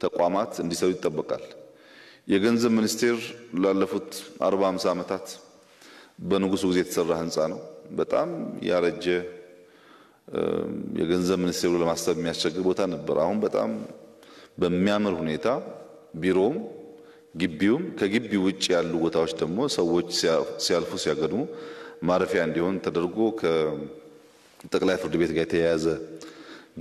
ተቋማት እንዲሰሩ ይጠበቃል። የገንዘብ ሚኒስቴር ላለፉት 40-50 ዓመታት በንጉሱ ጊዜ የተሰራ ህንጻ ነው። በጣም ያረጀ የገንዘብ ሚኒስቴሩ ለማሰብ የሚያስቸግር ቦታ ነበር። አሁን በጣም በሚያምር ሁኔታ ቢሮም ግቢውም ከግቢው ውጭ ያሉ ቦታዎች ደግሞ ሰዎች ሲያልፉ ሲያገድሙ ማረፊያ እንዲሆን ተደርጎ ከጠቅላይ ፍርድ ቤት ጋር የተያያዘ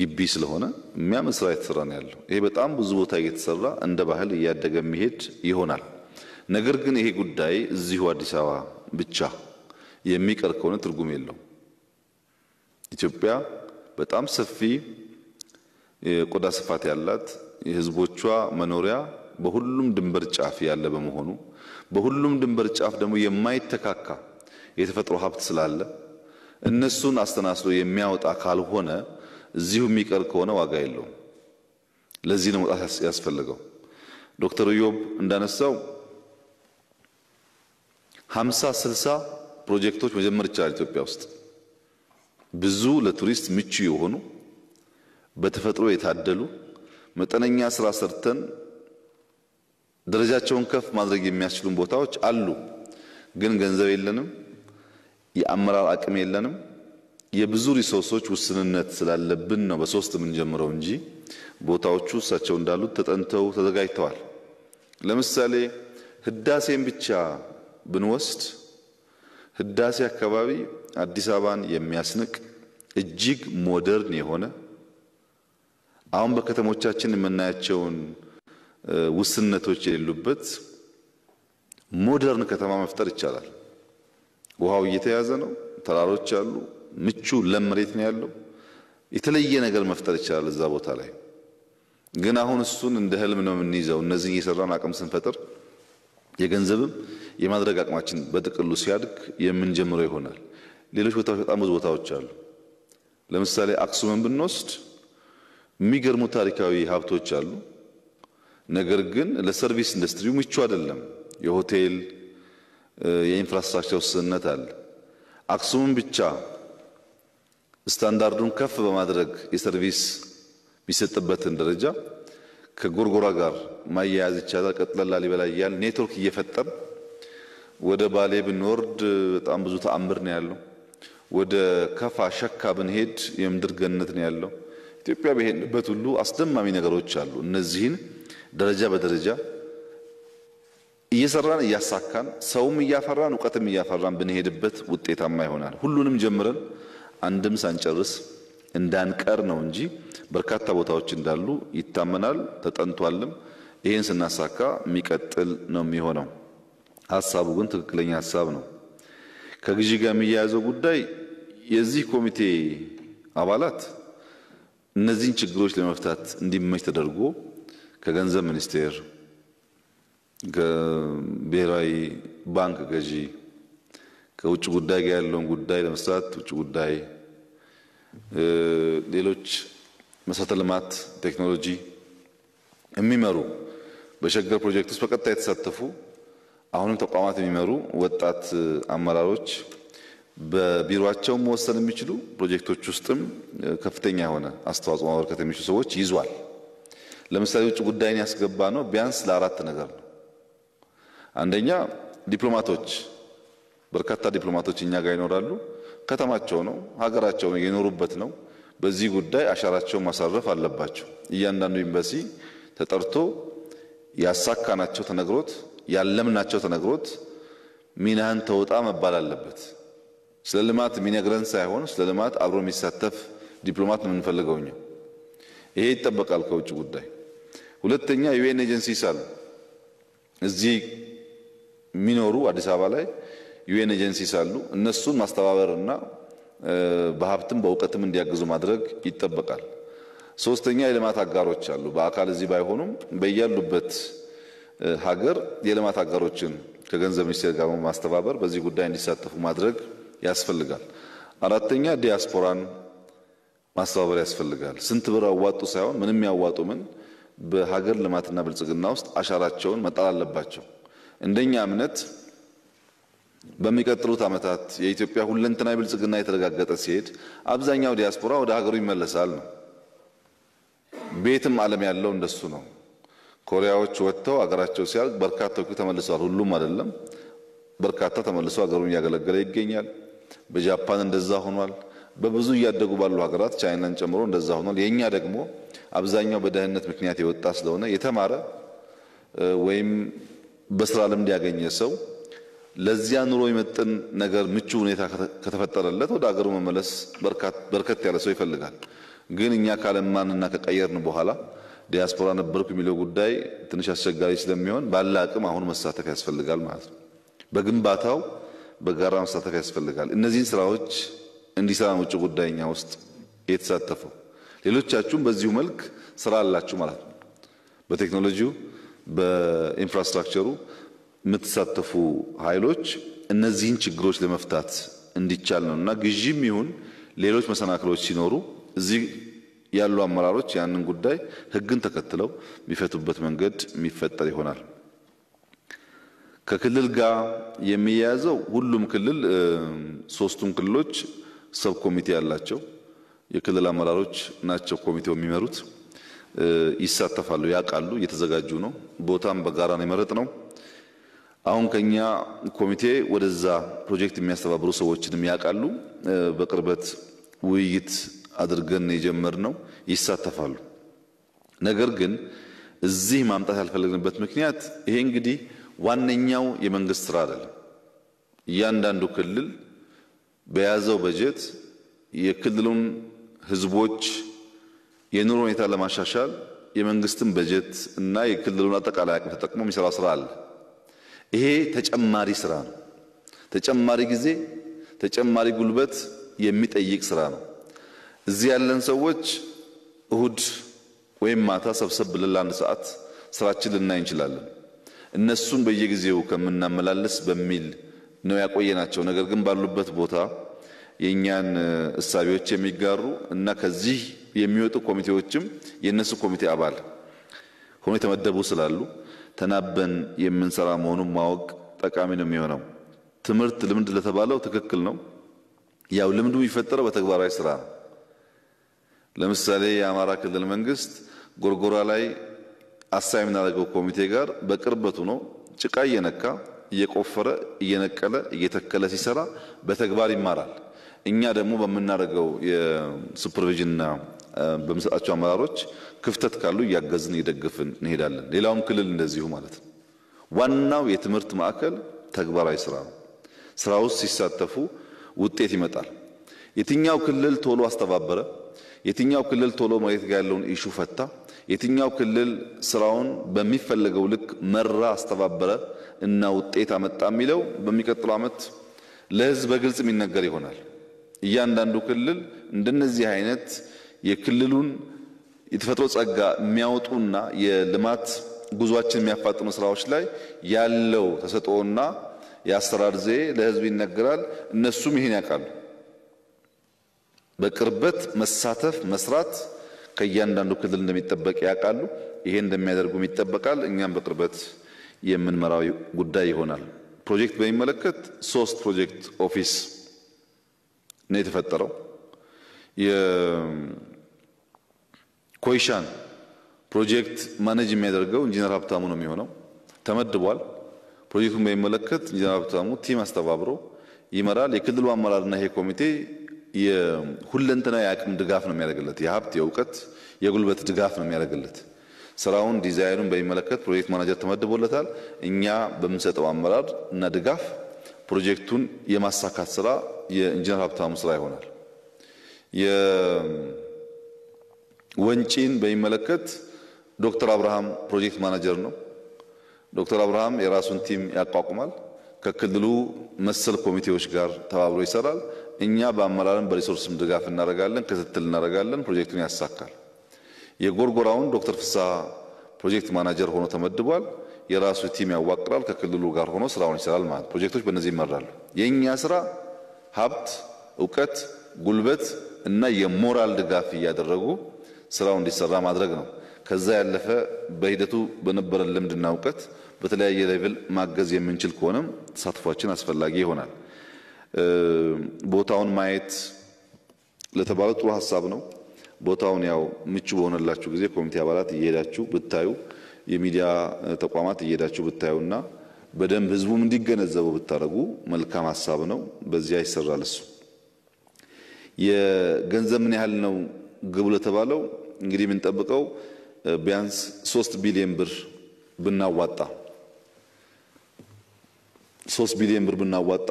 ግቢ ስለሆነ የሚያምር ስራ የተሰራ ነው ያለው። ይሄ በጣም ብዙ ቦታ እየተሰራ እንደ ባህል እያደገ የሚሄድ ይሆናል። ነገር ግን ይሄ ጉዳይ እዚሁ አዲስ አበባ ብቻ የሚቀር ከሆነ ትርጉም የለውም። ኢትዮጵያ በጣም ሰፊ የቆዳ ስፋት ያላት የህዝቦቿ መኖሪያ በሁሉም ድንበር ጫፍ ያለ በመሆኑ በሁሉም ድንበር ጫፍ ደግሞ የማይተካካ የተፈጥሮ ሀብት ስላለ እነሱን አስተናስሎ የሚያወጣ ካልሆነ እዚሁ የሚቀር ከሆነ ዋጋ የለውም። ለዚህ ነው መውጣት ያስፈልገው። ዶክተር ኢዮብ እንዳነሳው 50-60 ፕሮጀክቶች መጀመር ይቻላል ኢትዮጵያ ውስጥ ብዙ ለቱሪስት ምቹ የሆኑ በተፈጥሮ የታደሉ መጠነኛ ስራ ሰርተን ደረጃቸውን ከፍ ማድረግ የሚያስችሉን ቦታዎች አሉ። ግን ገንዘብ የለንም፣ የአመራር አቅም የለንም። የብዙ ሪሶርሶች ውስንነት ስላለብን ነው በሶስት የምንጀምረው እንጂ ቦታዎቹ እሳቸው እንዳሉት ተጠንተው ተዘጋጅተዋል። ለምሳሌ ህዳሴን ብቻ ብንወስድ ህዳሴ አካባቢ አዲስ አበባን የሚያስንቅ እጅግ ሞደርን የሆነ አሁን በከተሞቻችን የምናያቸውን ውስንነቶች የሌሉበት ሞደርን ከተማ መፍጠር ይቻላል። ውሃው እየተያዘ ነው፣ ተራሮች አሉ፣ ምቹ ለም መሬት ነው ያለው። የተለየ ነገር መፍጠር ይቻላል እዛ ቦታ ላይ። ግን አሁን እሱን እንደ ህልም ነው የምንይዘው። እነዚህ እየሰራን አቅም ስንፈጥር የገንዘብም የማድረግ አቅማችን በጥቅሉ ሲያድግ የምንጀምረው ይሆናል። ሌሎች ቦታዎች በጣም ብዙ ቦታዎች አሉ። ለምሳሌ አክሱምን ብንወስድ የሚገርሙ ታሪካዊ ሀብቶች አሉ። ነገር ግን ለሰርቪስ ኢንዱስትሪው ምቹ አይደለም። የሆቴል የኢንፍራስትራክቸር ውስንነት አለ። አክሱምን ብቻ ስታንዳርዱን ከፍ በማድረግ የሰርቪስ ቢሰጥበትን ደረጃ ከጎርጎራ ጋር ማያያዝ ይቻላል። ቀጥለላ ላሊበላ እያል ኔትወርክ እየፈጠር ወደ ባሌ ብንወርድ በጣም ብዙ ተአምር ነው ያለው። ወደ ከፋ ሸካ ብንሄድ የምድር ገነት ነው ያለው። ኢትዮጵያ በሄድንበት ሁሉ አስደማሚ ነገሮች አሉ። እነዚህን ደረጃ በደረጃ እየሰራን እያሳካን ሰውም እያፈራን እውቀትም እያፈራን ብንሄድበት ውጤታማ ይሆናል። ሁሉንም ጀምረን አንድም ሳንጨርስ እንዳንቀር ነው እንጂ በርካታ ቦታዎች እንዳሉ ይታመናል፣ ተጠንቷልም። ይሄን ስናሳካ የሚቀጥል ነው የሚሆነው። ሐሳቡ ግን ትክክለኛ ሐሳብ ነው። ከግዢ ጋር የሚያያዘው ጉዳይ የዚህ ኮሚቴ አባላት እነዚህን ችግሮች ለመፍታት እንዲመች ተደርጎ ከገንዘብ ሚኒስቴር፣ ከብሔራዊ ባንክ ገዢ፣ ከውጭ ጉዳይ ጋር ያለውን ጉዳይ ለመስራት ውጭ ጉዳይ፣ ሌሎች መሰረተ ልማት ቴክኖሎጂ የሚመሩ በሸገር ፕሮጀክት ውስጥ በቀጥታ የተሳተፉ አሁንም ተቋማት የሚመሩ ወጣት አመራሮች በቢሮአቸው መወሰን የሚችሉ ፕሮጀክቶች ውስጥም ከፍተኛ የሆነ አስተዋጽኦ ማበርከት የሚችሉ ሰዎች ይዟል። ለምሳሌ ውጭ ጉዳይን ያስገባ ነው ቢያንስ ለአራት ነገር ነው። አንደኛ ዲፕሎማቶች፣ በርካታ ዲፕሎማቶች እኛ ጋር ይኖራሉ። ከተማቸው ነው፣ ሀገራቸው ነው፣ የኖሩበት ነው። በዚህ ጉዳይ አሻራቸውን ማሳረፍ አለባቸው። እያንዳንዱ ኤምባሲ ተጠርቶ ያሳካናቸው ተነግሮት ያለምናቸው ተነግሮት ሚናህን ተወጣ መባል አለበት። ስለ ልማት የሚነግረን ሳይሆን ስለ ልማት አብሮ የሚሳተፍ ዲፕሎማት ነው የምንፈልገው እኛ። ይሄ ይጠበቃል ከውጭ ጉዳይ። ሁለተኛ ዩኤን ኤጀንሲስ አሉ እዚህ የሚኖሩ አዲስ አበባ ላይ ዩኤን ኤጀንሲስ አሉ። እነሱን ማስተባበርና በሀብትም በእውቀትም እንዲያግዙ ማድረግ ይጠበቃል። ሶስተኛ የልማት አጋሮች አሉ። በአካል እዚህ ባይሆኑም በያሉበት ሀገር የልማት አጋሮችን ከገንዘብ ሚኒስቴር ጋር ማስተባበር በዚህ ጉዳይ እንዲሳተፉ ማድረግ ያስፈልጋል። አራተኛ ዲያስፖራን ማስተባበር ያስፈልጋል። ስንት ብር አዋጡ ሳይሆን ምንም ያዋጡ ምን በሀገር ልማትና ብልጽግና ውስጥ አሻራቸውን መጣል አለባቸው። እንደኛ እምነት በሚቀጥሉት ዓመታት የኢትዮጵያ ሁለንተናዊ ብልጽግና የተረጋገጠ ሲሄድ አብዛኛው ዲያስፖራ ወደ ሀገሩ ይመለሳል ነው። ቤትም ዓለም ያለው እንደሱ ነው። ኮሪያዎች ወጥተው ሀገራቸው ሲያልቅ በርካታዎቹ ተመልሰዋል። ሁሉም አይደለም፣ በርካታ ተመልሰው ሀገሩን እያገለገለ ይገኛል። በጃፓን እንደዛ ሆኗል። በብዙ እያደጉ ባሉ ሀገራት ቻይናን ጨምሮ እንደዛ ሆኗል። የኛ ደግሞ አብዛኛው በደህንነት ምክንያት የወጣ ስለሆነ የተማረ ወይም በስራ ልምድ ያገኘ ሰው ለዚያ ኑሮ ይመጥን ነገር ምቹ ሁኔታ ከተፈጠረለት ወደ አገሩ መመለስ በርከት ያለ ሰው ይፈልጋል። ግን እኛ ካለማንና ከቀየርን በኋላ ዲያስፖራ ነበርኩ የሚለው ጉዳይ ትንሽ አስቸጋሪ ስለሚሆን ባለ አቅም አሁን መሳተፍ ያስፈልጋል ማለት ነው። በግንባታው በጋራ መሳተፍ ያስፈልጋል። እነዚህን ስራዎች እንዲሰራ ውጭ ጉዳይኛ ውስጥ የተሳተፈው ሌሎቻችሁም በዚሁ መልክ ስራ አላችሁ ማለት ነው። በቴክኖሎጂው በኢንፍራስትራክቸሩ የምትሳተፉ ኃይሎች እነዚህን ችግሮች ለመፍታት እንዲቻል ነውና ግዢም ይሁን ሌሎች መሰናክሎች ሲኖሩ እዚህ ያሉ አመራሮች ያንን ጉዳይ ህግን ተከትለው የሚፈቱበት መንገድ የሚፈጠር ይሆናል። ከክልል ጋር የሚያያዘው ሁሉም ክልል ሶስቱም ክልሎች ሰብ ኮሚቴ ያላቸው የክልል አመራሮች ናቸው ኮሚቴው የሚመሩት። ይሳተፋሉ፣ ያቃሉ፣ እየተዘጋጁ ነው። ቦታም በጋራ ነው የመረጥነው። አሁን ከኛ ኮሚቴ ወደዛ ፕሮጀክት የሚያስተባብሩ ሰዎችንም ያቃሉ። በቅርበት ውይይት አድርገን የጀመርነው ይሳተፋሉ። ነገር ግን እዚህ ማምጣት ያልፈለግንበት ምክንያት ይሄ እንግዲህ ዋነኛው የመንግስት ስራ አይደለም። እያንዳንዱ ክልል በያዘው በጀት የክልሉን ህዝቦች የኑሮ ሁኔታ ለማሻሻል የመንግስትን በጀት እና የክልሉን አጠቃላይ አቅም ተጠቅሞ የሚሰራው ስራ አለ። ይሄ ተጨማሪ ስራ ነው። ተጨማሪ ጊዜ፣ ተጨማሪ ጉልበት የሚጠይቅ ስራ ነው። እዚህ ያለን ሰዎች እሁድ ወይም ማታ ሰብሰብ ብለን ለአንድ ሰዓት ስራችን ልናይ እንችላለን። እነሱን በየጊዜው ከምናመላልስ በሚል ነው ያቆየናቸው። ነገር ግን ባሉበት ቦታ የኛን እሳቢዎች የሚጋሩ እና ከዚህ የሚወጡ ኮሚቴዎችም የነሱ ኮሚቴ አባል ሆኖ የተመደቡ ስላሉ ተናበን የምንሰራ መሆኑን ማወቅ ጠቃሚ ነው የሚሆነው። ትምህርት ልምድ ለተባለው ትክክል ነው። ያው ልምዱ የሚፈጠረው በተግባራዊ ስራ ነው። ለምሳሌ የአማራ ክልል መንግስት ጎርጎራ ላይ አሳይ የምናደርገው ኮሚቴ ጋር በቅርበቱ ነው ጭቃ እየነካ እየቆፈረ እየነቀለ እየተከለ ሲሰራ በተግባር ይማራል። እኛ ደግሞ በመናረጋው የሱፐርቪዥንና በመሰጣቸው አመራሮች ክፍተት ካሉ እያገዝን እየደገፍን እንሄዳለን። ሌላውም ክልል እንደዚሁ ማለት ነው። ዋናው የትምህርት ማዕከል ተግባራዊ ስራ ነው። ስራው ሲሳተፉ ውጤት ይመጣል። የትኛው ክልል ቶሎ አስተባበረ፣ የትኛው ክልል ቶሎ መሬት ጋር ያለውን ኢሹ ፈታ፣ የትኛው ክልል ስራውን በሚፈልገው ልክ መራ አስተባበረ እና ውጤት አመጣ የሚለው በሚቀጥለው ዓመት ለህዝብ በግልጽ የሚነገር ይሆናል። እያንዳንዱ ክልል እንደነዚህ አይነት የክልሉን የተፈጥሮ ጸጋ የሚያወጡና የልማት ጉዟችን የሚያፋጥኑ ስራዎች ላይ ያለው ተሰጥኦና የአሰራር ዘዬ ለህዝብ ይነገራል። እነሱም ይሄን ያውቃሉ። በቅርበት መሳተፍ መስራት ከእያንዳንዱ ክልል እንደሚጠበቅ ያውቃሉ። ይሄ እንደሚያደርጉም ይጠበቃል። እኛም በቅርበት የምንመራው ጉዳይ ይሆናል። ፕሮጀክት በሚመለከት 3 ፕሮጀክት ኦፊስ ነው የተፈጠረው። የኮይሻን ፕሮጀክት ማኔጅ የሚያደርገው ኢንጂነር ሀብታሙ ነው የሚሆነው፣ ተመድቧል። ፕሮጀክቱን በሚመለከት ኢንጂነር ሀብታሙ ቲም አስተባብሮ ይመራል። የክልሉ አመራርና ይሄ ኮሚቴ የሁለንተናዊ አቅም ድጋፍ ነው የሚያደርግለት። የሀብት፣ የእውቀት፣ የጉልበት ድጋፍ ነው የሚያደርግለት። ስራውን ዲዛይኑን በሚመለከት ፕሮጀክት ማናጀር ተመድቦለታል። እኛ በምንሰጠው አመራር እና ድጋፍ ፕሮጀክቱን የማሳካት ስራ የኢንጂነር ሀብታሙ ስራ ይሆናል። የወንጪን በሚመለከት ዶክተር አብርሃም ፕሮጀክት ማናጀር ነው። ዶክተር አብርሃም የራሱን ቲም ያቋቁማል። ከክልሉ መሰል ኮሚቴዎች ጋር ተባብሮ ይሰራል። እኛ በአመራርም በሪሶርስም ድጋፍ እናደርጋለን፣ ክትትል እናደርጋለን። ፕሮጀክቱን ያሳካል። የጎርጎራውን ዶክተር ፍስሐ ፕሮጀክት ማናጀር ሆኖ ተመድቧል። የራሱ ቲም ያዋቅራል፣ ከክልሉ ጋር ሆኖ ስራውን ይሰራል ማለት። ፕሮጀክቶች በእነዚህ ይመራሉ። የኛ ስራ ሀብት፣ እውቀት፣ ጉልበት እና የሞራል ድጋፍ እያደረጉ ስራው እንዲሰራ ማድረግ ነው። ከዛ ያለፈ በሂደቱ በነበረን ልምድና እውቀት በተለያየ ሌቭል ማገዝ የምንችል ከሆነም ተሳትፏችን አስፈላጊ ይሆናል። ቦታውን ማየት ለተባለው ጥሩ ሀሳብ ነው። ቦታውን ያው ምቹ በሆነላችሁ ጊዜ ኮሚቴ አባላት እየሄዳችሁ ብታዩ፣ የሚዲያ ተቋማት እየሄዳችሁ ብታዩና በደንብ ህዝቡም እንዲገነዘቡ ብታረጉ መልካም ሀሳብ ነው። በዚያ ይሰራል። እሱ የገንዘብ ምን ያህል ነው ግቡ ለተባለው እንግዲህ የምንጠብቀው ቢያንስ 3 ቢሊዮን ብር ብናዋጣ 3 ቢሊዮን ብር ብናዋጣ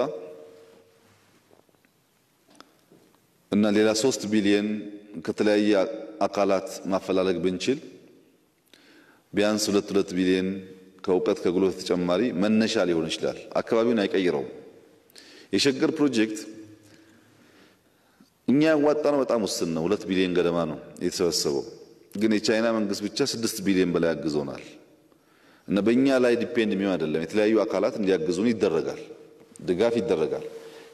እና ሌላ 3 ቢሊዮን ከተለያየ አካላት ማፈላለግ ብንችል ቢያንስ 2 ቢሊዮን ከእውቀት ከጉልበት ተጨማሪ መነሻ ሊሆን ይችላል። አካባቢውን አይቀይረውም። የሸገር ፕሮጀክት እኛ ያዋጣነው በጣም ውስን ነው። 2 ቢሊዮን ገደማ ነው የተሰበሰበው። ግን የቻይና መንግስት ብቻ 6 ቢሊዮን በላይ አግዞናል እና በእኛ ላይ ዲፔንድ የሚሆን አይደለም። የተለያዩ አካላት እንዲያግዙን ይደረጋል፣ ድጋፍ ይደረጋል።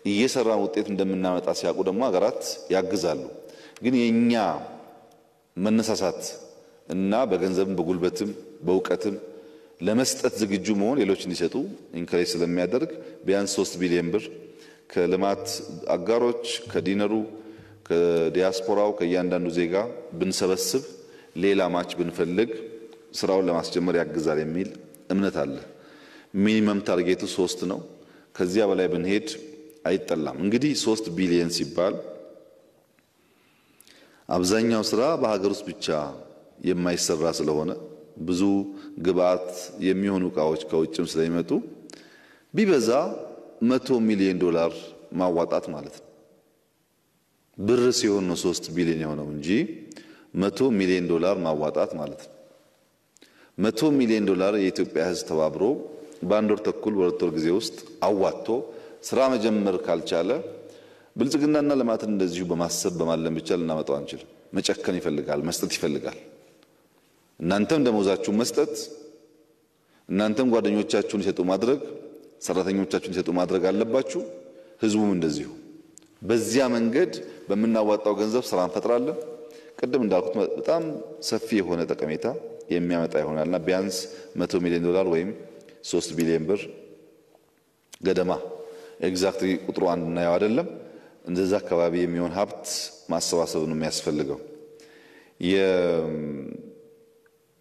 እየሰራን ውጤት እንደምናመጣ ሲያውቁ ደግሞ ሀገራት ያግዛሉ። ግን የኛ መነሳሳት እና በገንዘብም በጉልበትም በእውቀትም ለመስጠት ዝግጁ መሆን ሌሎች እንዲሰጡ ኢንከሬጅ ስለሚያደርግ ቢያንስ 3 ቢሊዮን ብር ከልማት አጋሮች ከዲነሩ ከዲያስፖራው ከእያንዳንዱ ዜጋ ብንሰበስብ ሌላ ማች ብንፈልግ ስራውን ለማስጀመር ያግዛል የሚል እምነት አለ። ሚኒመም ታርጌቱ 3 ነው። ከዚያ በላይ ብንሄድ አይጠላም። እንግዲህ 3 ቢሊዮን ሲባል አብዛኛው ስራ በሀገር ውስጥ ብቻ የማይሰራ ስለሆነ ብዙ ግብአት የሚሆኑ እቃዎች ከውጭም ስለሚመጡ ቢበዛ $100 ሚሊዮን ማዋጣት ማለት ነው። ብር ሲሆን ነው 3 ቢሊዮን የሆነው እንጂ $100 ሚሊዮን ማዋጣት ማለት ነው። $100 ሚሊዮን የኢትዮጵያ ሕዝብ ተባብሮ በአንድ ወር ተኩል በሁለት ወር ጊዜ ውስጥ አዋጥቶ ስራ መጀመር ካልቻለ ብልጽግናና ልማትን እንደዚሁ በማሰብ በማለም ብቻ ልናመጣው አንችልም። መጨከን ይፈልጋል፣ መስጠት ይፈልጋል። እናንተም ደሞዛችሁን መስጠት፣ እናንተም ጓደኞቻችሁን ይሰጡ ማድረግ፣ ሰራተኞቻችሁን ይሰጡ ማድረግ አለባችሁ። ህዝቡም እንደዚሁ። በዚያ መንገድ በመናዋጣው ገንዘብ ስራ እንፈጥራለን። ቅድም እንዳልኩት በጣም ሰፊ የሆነ ጠቀሜታ የሚያመጣ ይሆናልና ቢያንስ $100 ሚሊዮን ወይም 3 ቢሊዮን ብር ገደማ ኤግዛክትሊ ቁጥሩ አንድ እና ያው አይደለም። እንደዛ አካባቢ የሚሆን ሀብት ማሰባሰብ ነው የሚያስፈልገው።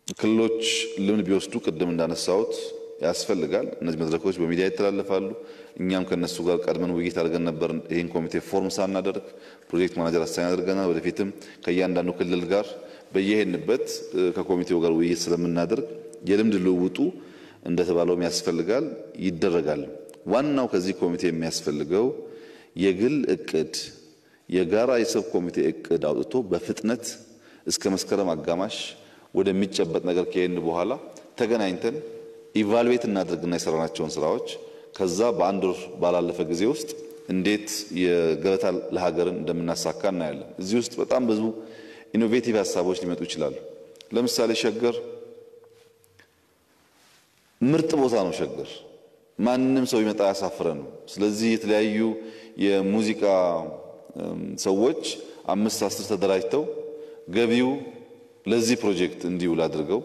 የክልሎች ልምድ ቢወስዱ ቅድም እንዳነሳሁት ያስፈልጋል። እነዚህ መድረኮች በሚዲያ ይተላለፋሉ። እኛም ከነሱ ጋር ቀድመን ውይይት አድርገን ነበር። ይሄን ኮሚቴ ፎርም ሳናደርግ ፕሮጀክት ማናጀር አሳይን አድርገናል። ወደፊትም ከእያንዳንዱ ክልል ጋር በየሄንበት ከኮሚቴው ጋር ውይይት ስለምናደርግ የልምድ ልውውጡ እንደተባለውም ያስፈልጋል፣ ይደረጋል። ዋናው ከዚህ ኮሚቴ የሚያስፈልገው የግል እቅድ የጋራ የሰብ ኮሚቴ እቅድ አውጥቶ በፍጥነት እስከ መስከረም አጋማሽ ወደሚጨበጥ ነገር ከሄድን በኋላ ተገናኝተን ኢቫሉዌት እናድርግና የሰራናቸውን ስራዎች ከዛ በአንድ ወር ባላለፈ ጊዜ ውስጥ እንዴት የገበታ ለሀገርን እንደምናሳካ እናያለን። እዚህ ውስጥ በጣም ብዙ ኢኖቬቲቭ ሀሳቦች ሊመጡ ይችላሉ። ለምሳሌ ሸገር ምርጥ ቦታ ነው። ሸገር ማንንም ሰው ይመጣ ያሳፍረን። ስለዚህ የተለያዩ የሙዚቃ ሰዎች 5-10 ተደራጅተው ገቢው ለዚህ ፕሮጀክት እንዲውል አድርገው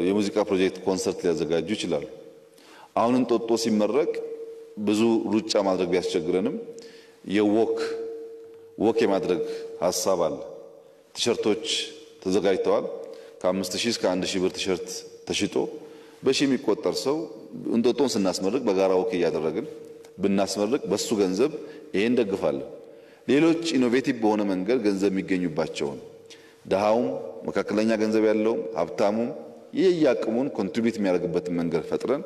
የሙዚቃ ፕሮጀክት ኮንሰርት ሊያዘጋጁ ይችላሉ። አሁን እንጦጦ ሲመረቅ ብዙ ሩጫ ማድረግ ቢያስቸግረንም የወክ የማድረግ ሐሳብ አለ። ቲሸርቶች ተዘጋጅተዋል። ከ5000 እስከ 1000 ብር ቲሸርት ተሽጦ በሺ የሚቆጠር ሰው እንጦጦን ስናስመርቅ በጋራ ወክ እያደረግን ብናስመርቅ በሱ ገንዘብ ይሄን ደግፋለን። ሌሎች ኢኖቬቲቭ በሆነ መንገድ ገንዘብ የሚገኙባቸውን ደሃውም መካከለኛ ገንዘብ ያለውም ሀብታሙም የያቅሙን ኮንትሪቢዩት የሚያደርግበትን መንገድ ፈጥረን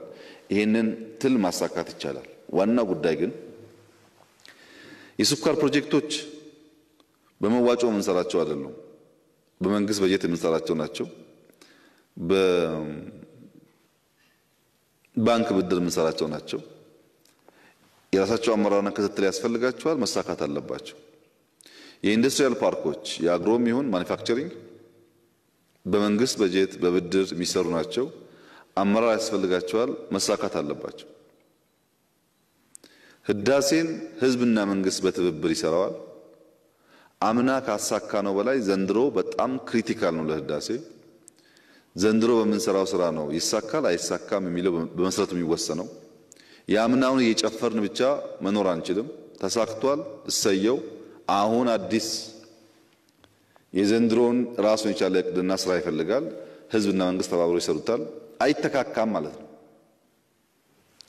ይሄንን ትል ማሳካት ይቻላል። ዋናው ጉዳይ ግን የስኳር ፕሮጀክቶች በመዋጮ የምንሰራቸው አይደሉም። በመንግስት በጀት የምንሰራቸው ናቸው። በባንክ ብድር የምንሰራቸው ናቸው። የራሳቸው አመራርና ክትትል ያስፈልጋቸዋል፣ መሳካት አለባቸው። የኢንዱስትሪያል ፓርኮች የአግሮም ይሁን ማኒፋክቸሪንግ በመንግስት በጀት በብድር የሚሰሩ ናቸው። አመራር ያስፈልጋቸዋል፣ መሳካት አለባቸው። ህዳሴን ህዝብና መንግስት በትብብር ይሰራዋል። አምና ካሳካ ነው በላይ ዘንድሮ በጣም ክሪቲካል ነው ለህዳሴ። ዘንድሮ በምንሰራው ስራ ነው ይሳካል አይሳካም የሚለው በመሰረቱ የሚወሰነው። ያምናውን እየጨፈርን ብቻ መኖር አንችልም። ተሳክቷል፣ እሰየው። አሁን አዲስ የዘንድሮን ራሱን የቻለ እቅድና ስራ ይፈልጋል። ህዝብና መንግስት ተባብረው ይሰሩታል። አይተካካም ማለት ነው።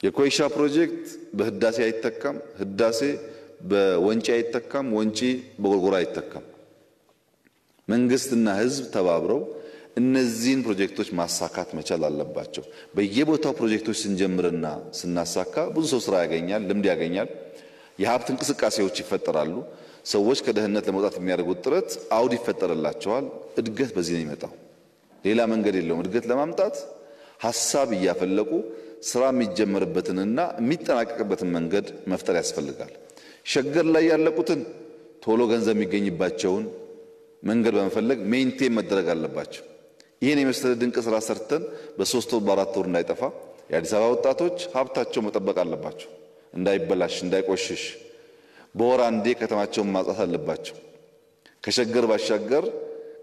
የኮይሻ ፕሮጀክት በህዳሴ አይተካም፣ ህዳሴ በወንጪ አይተካም፣ ወንጪ በጎርጎራ አይተካም። መንግስትና ህዝብ ተባብረው እነዚህን ፕሮጀክቶች ማሳካት መቻል አለባቸው። በየቦታው ፕሮጀክቶች ስንጀምርና ስናሳካ ብዙ ሰው ስራ ያገኛል፣ ልምድ ያገኛል፣ የሀብት እንቅስቃሴዎች ይፈጠራሉ። ሰዎች ከድህነት ለመውጣት የሚያደርጉት ጥረት አውድ ይፈጠርላቸዋል። እድገት በዚህ ነው የሚመጣው፣ ሌላ መንገድ የለውም። እድገት ለማምጣት ሐሳብ እያፈለቁ ስራ የሚጀመርበትንና የሚጠናቀቅበትን መንገድ መፍጠር ያስፈልጋል። ሸገር ላይ ያለቁትን ቶሎ ገንዘብ የሚገኝባቸውን መንገድ በመፈለግ ሜንቴን መደረግ አለባቸው። ይህን የመሰለ ድንቅ ስራ ሰርተን በ3 ወር በ4 ወር እንዳይጠፋ የአዲስ አበባ ወጣቶች ሀብታቸው መጠበቅ አለባቸው፣ እንዳይበላሽ እንዳይቆሽሽ። በወር አንዴ ከተማቸውን ማጽዳት አለባቸው። ከሸገር ባሻገር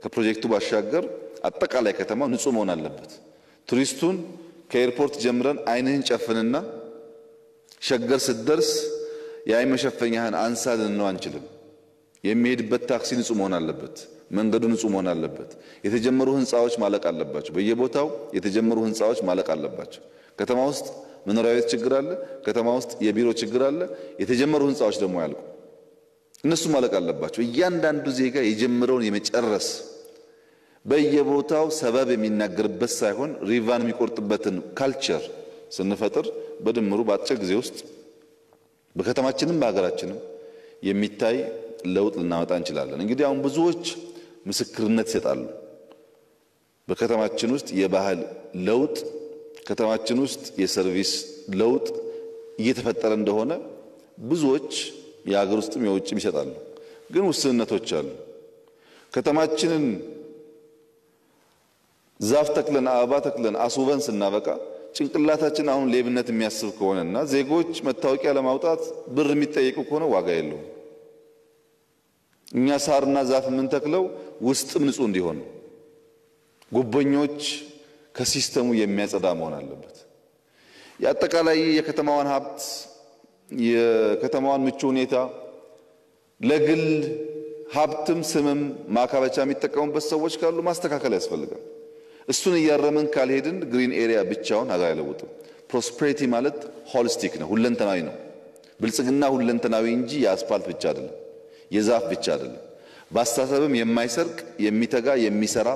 ከፕሮጀክቱ ባሻገር አጠቃላይ ከተማው ንጹህ መሆን አለበት። ቱሪስቱን ከኤርፖርት ጀምረን አይንህን ጨፍንና ሸገር ስትደርስ የአይን መሸፈኛህን አንሳ ልንለው አንችልም። የሚሄድበት ታክሲ ንጹህ መሆን አለበት፣ መንገዱ ንጹህ መሆን አለበት። የተጀመሩ ህንጻዎች ማለቅ አለባቸው። በየቦታው የተጀመሩ ህንጻዎች ማለቅ አለባቸው። ከተማ ውስጥ መኖሪያ ቤት ችግር አለ፣ ከተማ ውስጥ የቢሮ ችግር አለ። የተጀመሩ ህንጻዎች ደግሞ ያልቁ፣ እነሱ ማለቅ አለባቸው። እያንዳንዱ ዜጋ የጀመረውን የመጨረስ በየቦታው ሰበብ የሚናገርበት ሳይሆን ሪቫን የሚቆርጥበትን ካልቸር ስንፈጥር በድምሩ በአጭር ጊዜ ውስጥ በከተማችንም በሀገራችንም የሚታይ ለውጥ ልናመጣ እንችላለን። እንግዲህ አሁን ብዙዎች ምስክርነት ይሰጣሉ። በከተማችን ውስጥ የባህል ለውጥ፣ ከተማችን ውስጥ የሰርቪስ ለውጥ እየተፈጠረ እንደሆነ ብዙዎች የሀገር ውስጥም የውጭም ይሰጣሉ። ግን ውስንነቶች አሉ። ከተማችንን ዛፍ ተክለን አበባ ተክለን አስውበን ስናበቃ ጭንቅላታችን አሁን ሌብነት የሚያስብ ከሆነና ዜጎች መታወቂያ ለማውጣት ብር የሚጠየቁ ከሆነ ዋጋ የለውም። እኛ ሳርና ዛፍ የምንተክለው ውስጥም ንጹህ እንዲሆን፣ ጉበኞች ከሲስተሙ የሚያጸዳ መሆን አለበት። የአጠቃላይ የከተማዋን ሀብት የከተማዋን ምቹ ሁኔታ ለግል ሀብትም ስምም ማካበቻ የሚጠቀሙበት ሰዎች ካሉ ማስተካከል ያስፈልጋል። እሱን እያረመን ካልሄድን ግሪን ኤሪያ ብቻውን ሀገር አይለውጥም። ፕሮስፔሪቲ ማለት ሆሊስቲክ ነው፣ ሁለንተናዊ ነው። ብልጽግና ሁለንተናዊ እንጂ የአስፋልት ብቻ አይደለም፣ የዛፍ ብቻ አይደለም። በአስተሳሰብም የማይሰርቅ የሚተጋ የሚሰራ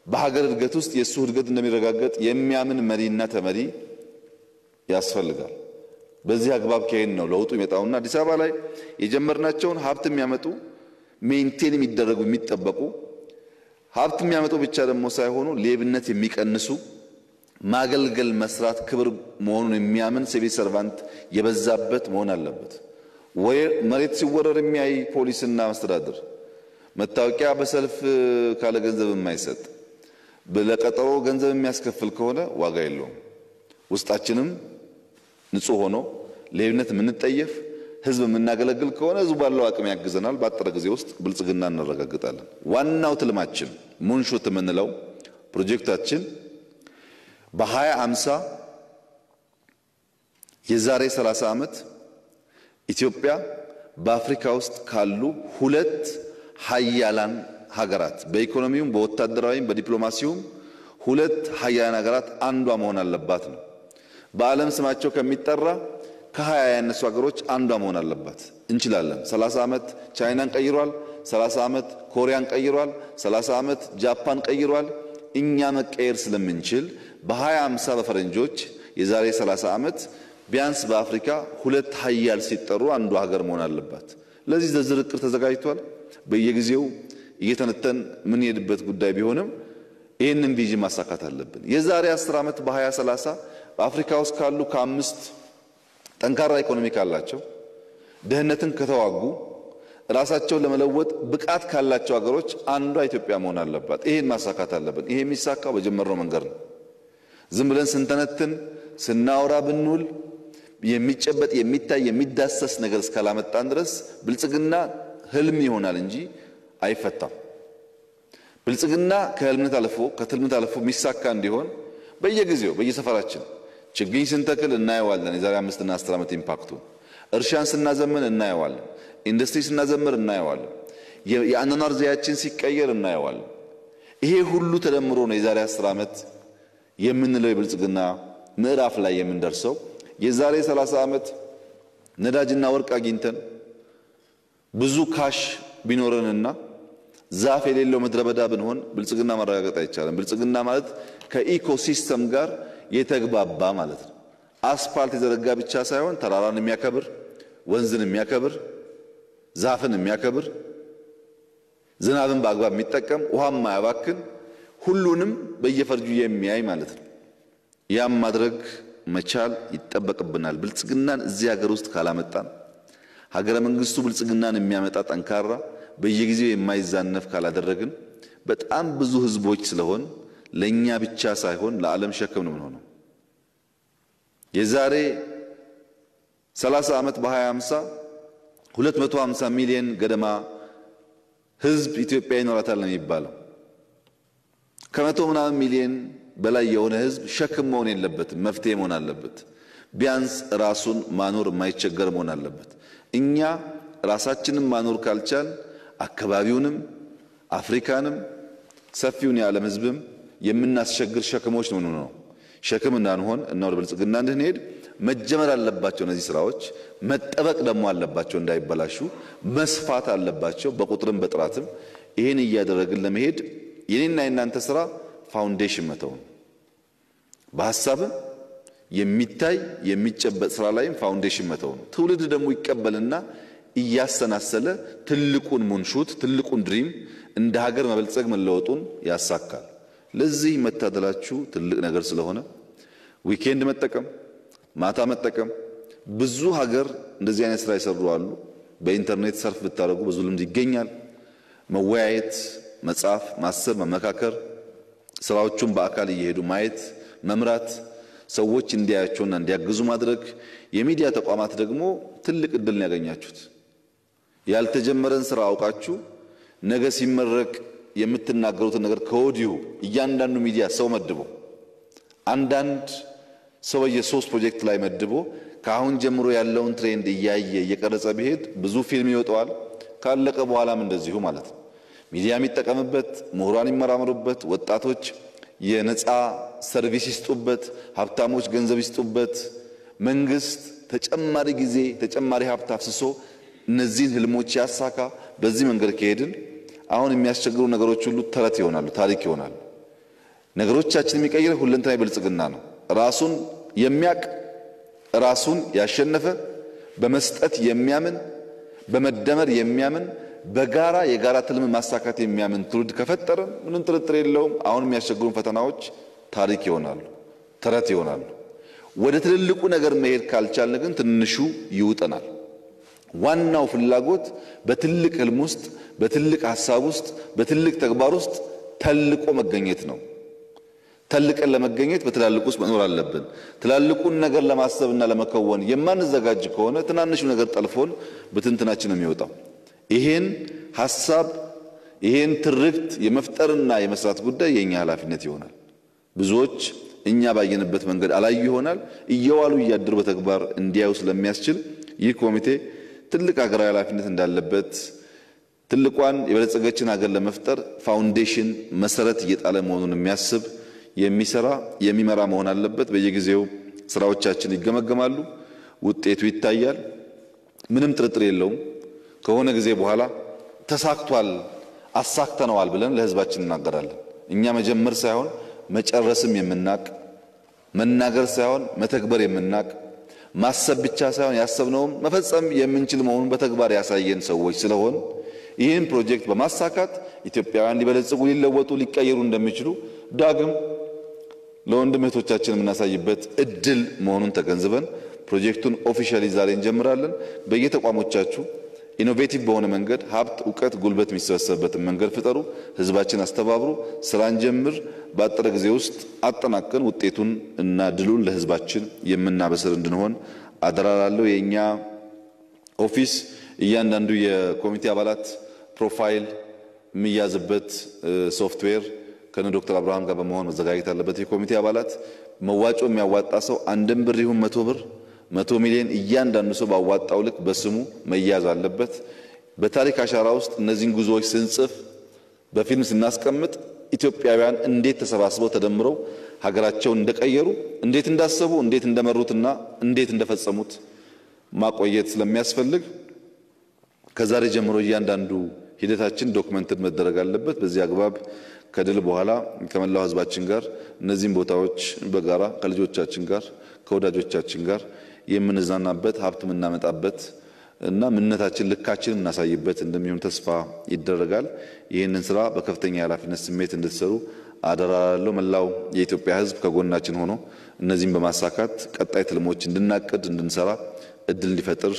በሀገር እድገት ውስጥ የሱ እድገት እንደሚረጋገጥ የሚያምን መሪና ተመሪ ያስፈልጋል። በዚህ አግባብ ከሄን ነው ለውጡ ይመጣውና አዲስ አበባ ላይ የጀመርናቸውን ሀብት የሚያመጡ ሜንቴን የሚደረጉ የሚጠበቁ ሀብት የሚያመጡ ብቻ ደግሞ ሳይሆኑ ሌብነት የሚቀንሱ ማገልገል መስራት ክብር መሆኑን የሚያምን ሲቪል ሰርቫንት የበዛበት መሆን አለበት። ወይ መሬት ሲወረር የሚያይ ፖሊስና መስተዳድር፣ መታወቂያ በሰልፍ ካለ ገንዘብ የማይሰጥ ለቀጠሮ ገንዘብ የሚያስከፍል ከሆነ ዋጋ የለውም። ውስጣችንም ንጹህ ሆኖ ሌብነት የምንጠየፍ ህዝብ የምናገለግል ከሆነ ህዝቡ ባለው አቅም ያግዘናል። ባጠረ ጊዜ ውስጥ ብልጽግና እናረጋግጣለን። ዋናው ትልማችን ሙንሹት የምንለው ፕሮጀክታችን በ2050 የዛሬ 30 ዓመት ኢትዮጵያ በአፍሪካ ውስጥ ካሉ 2 ሀያላን ሀገራት በኢኮኖሚውም በወታደራዊም በዲፕሎማሲውም 2 ሀያላን ሀገራት አንዷ መሆን አለባት ነው። በዓለም ስማቸው ከሚጠራ ከ20 ያነሱ ሀገሮች አንዷ መሆን አለባት። እንችላለን። 30 ዓመት ቻይናን ቀይሯል፣ 30 ዓመት ኮሪያን ቀይሯል፣ 30 ዓመት ጃፓን ቀይሯል። እኛ መቀየር ስለምንችል በ2050 በፈረንጆች የዛሬ 30 ዓመት ቢያንስ በአፍሪካ 2 ሀያል ሲጠሩ አንዷ ሀገር መሆን አለባት። ለዚህ ዝርዝር እቅድ ተዘጋጅቷል። በየጊዜው እየተነተን ምን ሄድበት ጉዳይ ቢሆንም ይህንን ቪዥን ማሳካት አለብን። የዛሬ 10 ዓመት በ2030 በአፍሪካ ውስጥ ካሉ ከ5 ጠንካራ ኢኮኖሚ ካላቸው ድህነትን ከተዋጉ ራሳቸውን ለመለወጥ ብቃት ካላቸው ሀገሮች አንዷ ኢትዮጵያ መሆን አለባት። ይሄን ማሳካት አለብን። ይሄ የሚሳካው በጀመረው መንገድ ነው። ዝም ብለን ስንተነትን ስናወራ ብንውል የሚጨበጥ የሚታይ የሚዳሰስ ነገር እስካላመጣን ድረስ ብልጽግና ህልም ይሆናል እንጂ አይፈታም። ብልጽግና ከህልምነት አልፎ ከትልምነት አልፎ የሚሳካ እንዲሆን በየጊዜው በየሰፈራችን ችግኝ ስንተክል እናየዋለን። የዛሬ 5 እና 10 ዓመት ኢምፓክቱ እርሻን ስናዘምን እናየዋለን። ኢንዱስትሪ ስናዘምር እናየዋለን። የአኗኗር ዘያችን ሲቀየር እናየዋለን። ይሄ ሁሉ ተደምሮ ነው የዛሬ 10 ዓመት የምንለው የብልጽግና ምዕራፍ ላይ የምንደርሰው። የዛሬ 30 ዓመት ነዳጅና ወርቅ አግኝተን ብዙ ካሽ ቢኖረንና ዛፍ የሌለው ምድረ በዳ ብንሆን ብልጽግና ማረጋገጥ አይቻልም። ብልጽግና ማለት ከኢኮሲስተም ጋር የተግባባ ማለት ነው። አስፋልት የዘረጋ ብቻ ሳይሆን ተራራን የሚያከብር፣ ወንዝን የሚያከብር፣ ዛፍን የሚያከብር፣ ዝናብን በአግባብ የሚጠቀም፣ ውሃን ማያባክን፣ ሁሉንም በየፈርጁ የሚያይ ማለት ነው። ያም ማድረግ መቻል ይጠበቅብናል። ብልጽግናን እዚህ ሀገር ውስጥ ካላመጣን፣ ሀገረ መንግስቱ ብልጽግናን የሚያመጣ ጠንካራ በየጊዜው የማይዛነፍ ካላደረግን በጣም ብዙ ህዝቦች ስለሆን ለኛ ብቻ ሳይሆን ለዓለም ሸክም ነው የምንሆነው። የዛሬ 30 ዓመት በ2050 250 ሚሊዮን ገደማ ህዝብ ኢትዮጵያ ይኖራታል ነው የሚባለው። ከመቶ ምናምን ሚሊዮን በላይ የሆነ ህዝብ ሸክም መሆን የለበትም፣ መፍትሄ መሆን አለበት። ቢያንስ ራሱን ማኖር የማይቸገር መሆን አለበት። እኛ ራሳችንን ማኖር ካልቻል አካባቢውንም አፍሪካንም ሰፊውን የዓለም ህዝብም የምናስቸግር ሸክሞች ነው። ሸክም እንዳንሆን እና ወደ ብልጽግና እንድንሄድ መጀመር አለባቸው። እነዚህ ስራዎች መጠበቅ ደግሞ አለባቸው፣ እንዳይበላሹ መስፋት አለባቸው፣ በቁጥርም በጥራትም። ይሄን እያደረግን ለመሄድ የኔና የናንተ ስራ ፋውንዴሽን መተው ነው። በሐሳብም የሚታይ የሚጨበጥ ስራ ላይም ፋውንዴሽን መተው ነው። ትውልድ ደግሞ ይቀበልና እያሰናሰለ ትልቁን ሙንሹት ትልቁን ድሪም እንደ ሀገር መበልጸግ መለወጡን ያሳካል። ለዚህ መታደላችሁ ትልቅ ነገር ስለሆነ ዊኬንድ መጠቀም፣ ማታ መጠቀም፣ ብዙ ሀገር እንደዚህ አይነት ስራ ይሰሩ አሉ። በኢንተርኔት ሰርፍ ብታረጉ ብዙ ልምድ ይገኛል። መወያየት፣ መጻፍ፣ ማሰብ፣ መመካከር፣ ስራዎቹን በአካል እየሄዱ ማየት፣ መምራት፣ ሰዎች እንዲያያቸውና እንዲያግዙ ማድረግ። የሚዲያ ተቋማት ደግሞ ትልቅ እድል ነው ያገኛችሁት። ያልተጀመረን ስራ አውቃችሁ ነገ ሲመረቅ የምትናገሩትን ነገር ከወዲሁ እያንዳንዱ ሚዲያ ሰው መድቦ አንዳንድ ሰው የሶስት ፕሮጀክት ላይ መድቦ ከአሁን ጀምሮ ያለውን ትሬንድ እያየ እየቀረጸ ቢሄድ ብዙ ፊልም ይወጣዋል። ካለቀ በኋላም እንደዚሁ ማለት ነው። ሚዲያ የሚጠቀምበት፣ ምሁራን ይመራመሩበት፣ ወጣቶች የነፃ ሰርቪስ ይስጡበት፣ ሀብታሞች ገንዘብ ይስጡበት፣ መንግስት ተጨማሪ ጊዜ ተጨማሪ ሀብት አፍስሶ እነዚህን ህልሞች ያሳካ። በዚህ መንገድ ከሄድን አሁን የሚያስቸግሩ ነገሮች ሁሉ ተረት ይሆናሉ፣ ታሪክ ይሆናሉ። ነገሮቻችን የሚቀይር ሁለንተናዊ ብልጽግና ነው። ራሱን የሚያቅ ራሱን ያሸነፈ በመስጠት የሚያምን በመደመር የሚያምን በጋራ የጋራ ትልም ማሳካት የሚያምን ትውልድ ከፈጠረ ምንም ጥርጥር የለውም አሁን የሚያስቸግሩን ፈተናዎች ታሪክ ይሆናሉ፣ ተረት ይሆናሉ። ወደ ትልልቁ ነገር መሄድ ካልቻልን ግን ትንሹ ይውጠናል። ዋናው ፍላጎት በትልቅ ህልም ውስጥ በትልቅ ሐሳብ ውስጥ በትልቅ ተግባር ውስጥ ተልቆ መገኘት ነው። ተልቀን ለመገኘት በትላልቁ ውስጥ መኖር አለብን። ትላልቁን ነገር ለማሰብና ለመከወን የማንዘጋጅ ከሆነ ትናንሹ ነገር ጠልፎን በትንትናችን ነው የሚወጣው። ይሄን ሐሳብ ይሄን ትርክት የመፍጠርና የመስራት ጉዳይ የኛ ኃላፊነት ይሆናል። ብዙዎች እኛ ባየንበት መንገድ አላዩ ይሆናል። እየዋሉ እያደሩ በተግባር እንዲያዩ ስለሚያስችል ይህ ኮሚቴ ትልቅ ሀገራዊ ኃላፊነት እንዳለበት ትልቋን የበለጸገችን ሀገር ለመፍጠር ፋውንዴሽን መሰረት እየጣለ መሆኑን የሚያስብ የሚሰራ የሚመራ መሆን አለበት። በየጊዜው ስራዎቻችን ይገመገማሉ፣ ውጤቱ ይታያል። ምንም ጥርጥር የለውም ከሆነ ጊዜ በኋላ ተሳክቷል አሳክተነዋል ብለን ለህዝባችን እናገራለን። እኛ መጀመር ሳይሆን መጨረስም የምናቅ፣ መናገር ሳይሆን መተግበር የምናቅ፣ ማሰብ ብቻ ሳይሆን ያሰብነውም መፈጸም የምንችል መሆኑን በተግባር ያሳየን ሰዎች ስለሆን ይህን ፕሮጀክት በማሳካት ኢትዮጵያውያን ሊበለጽጉ ሊለወጡ ሊቀየሩ እንደሚችሉ ዳግም ለወንድም እህቶቻችን የምናሳይበት እድል መሆኑን ተገንዝበን ፕሮጀክቱን ኦፊሻሊ ዛሬ እንጀምራለን። በየተቋሞቻችሁ ኢኖቬቲቭ በሆነ መንገድ ሀብት፣ ዕውቀት፣ ጉልበት የሚሰበሰብበትን መንገድ ፍጠሩ። ህዝባችን አስተባብሩ። ስራን ጀምር። በአጠረ ጊዜ ውስጥ አጠናቀን ውጤቱን እና ድሉን ለህዝባችን የምናበስር እንድንሆን አደራላለሁ። የኛ ኦፊስ እያንዳንዱ የኮሚቴ አባላት ፕሮፋይል የሚያዝበት ሶፍትዌር ከነ ዶክተር አብርሃም ጋር በመሆን መዘጋጀት አለበት። የኮሚቴ አባላት መዋጮ የሚያዋጣ ሰው አንድም ብር ይሁን 100 ብር 100 ሚሊዮን እያንዳንዱ ሰው ባዋጣው ልክ በስሙ መያዝ አለበት። በታሪክ አሻራ ውስጥ እነዚህን ጉዞዎች ስንጽፍ በፊልም ስናስቀምጥ ኢትዮጵያውያን እንዴት ተሰባስበው ተደምረው ሀገራቸውን እንደቀየሩ፣ እንዴት እንዳሰቡ፣ እንዴት እንደመሩትና እንዴት እንደፈጸሙት ማቆየት ስለሚያስፈልግ ከዛሬ ጀምሮ እያንዳንዱ ሂደታችን ዶክመንትድ መደረግ አለበት። በዚህ አግባብ ከድል በኋላ ከመላው ህዝባችን ጋር እነዚህን ቦታዎች በጋራ ከልጆቻችን ጋር ከወዳጆቻችን ጋር የምንዝናናበት ሀብት የምናመጣበት እና ምንነታችን ልካችን እናሳይበት እንደሚሆን ተስፋ ይደረጋል። ይህንን ስራ በከፍተኛ ኃላፊነት ስሜት እንድትሰሩ አደራላለሁ። መላው የኢትዮጵያ ህዝብ ከጎናችን ሆኖ እነዚህን በማሳካት ቀጣይ ትልሞች እንድናቅድ እንድንሰራ እድል እንዲፈጥር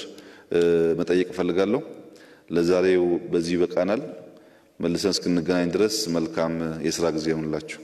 መጠየቅ እፈልጋለሁ። ለዛሬው በዚህ ይበቃናል። መልሰን እስክንገናኝ ድረስ መልካም የሥራ ጊዜ ይሁንላችሁ።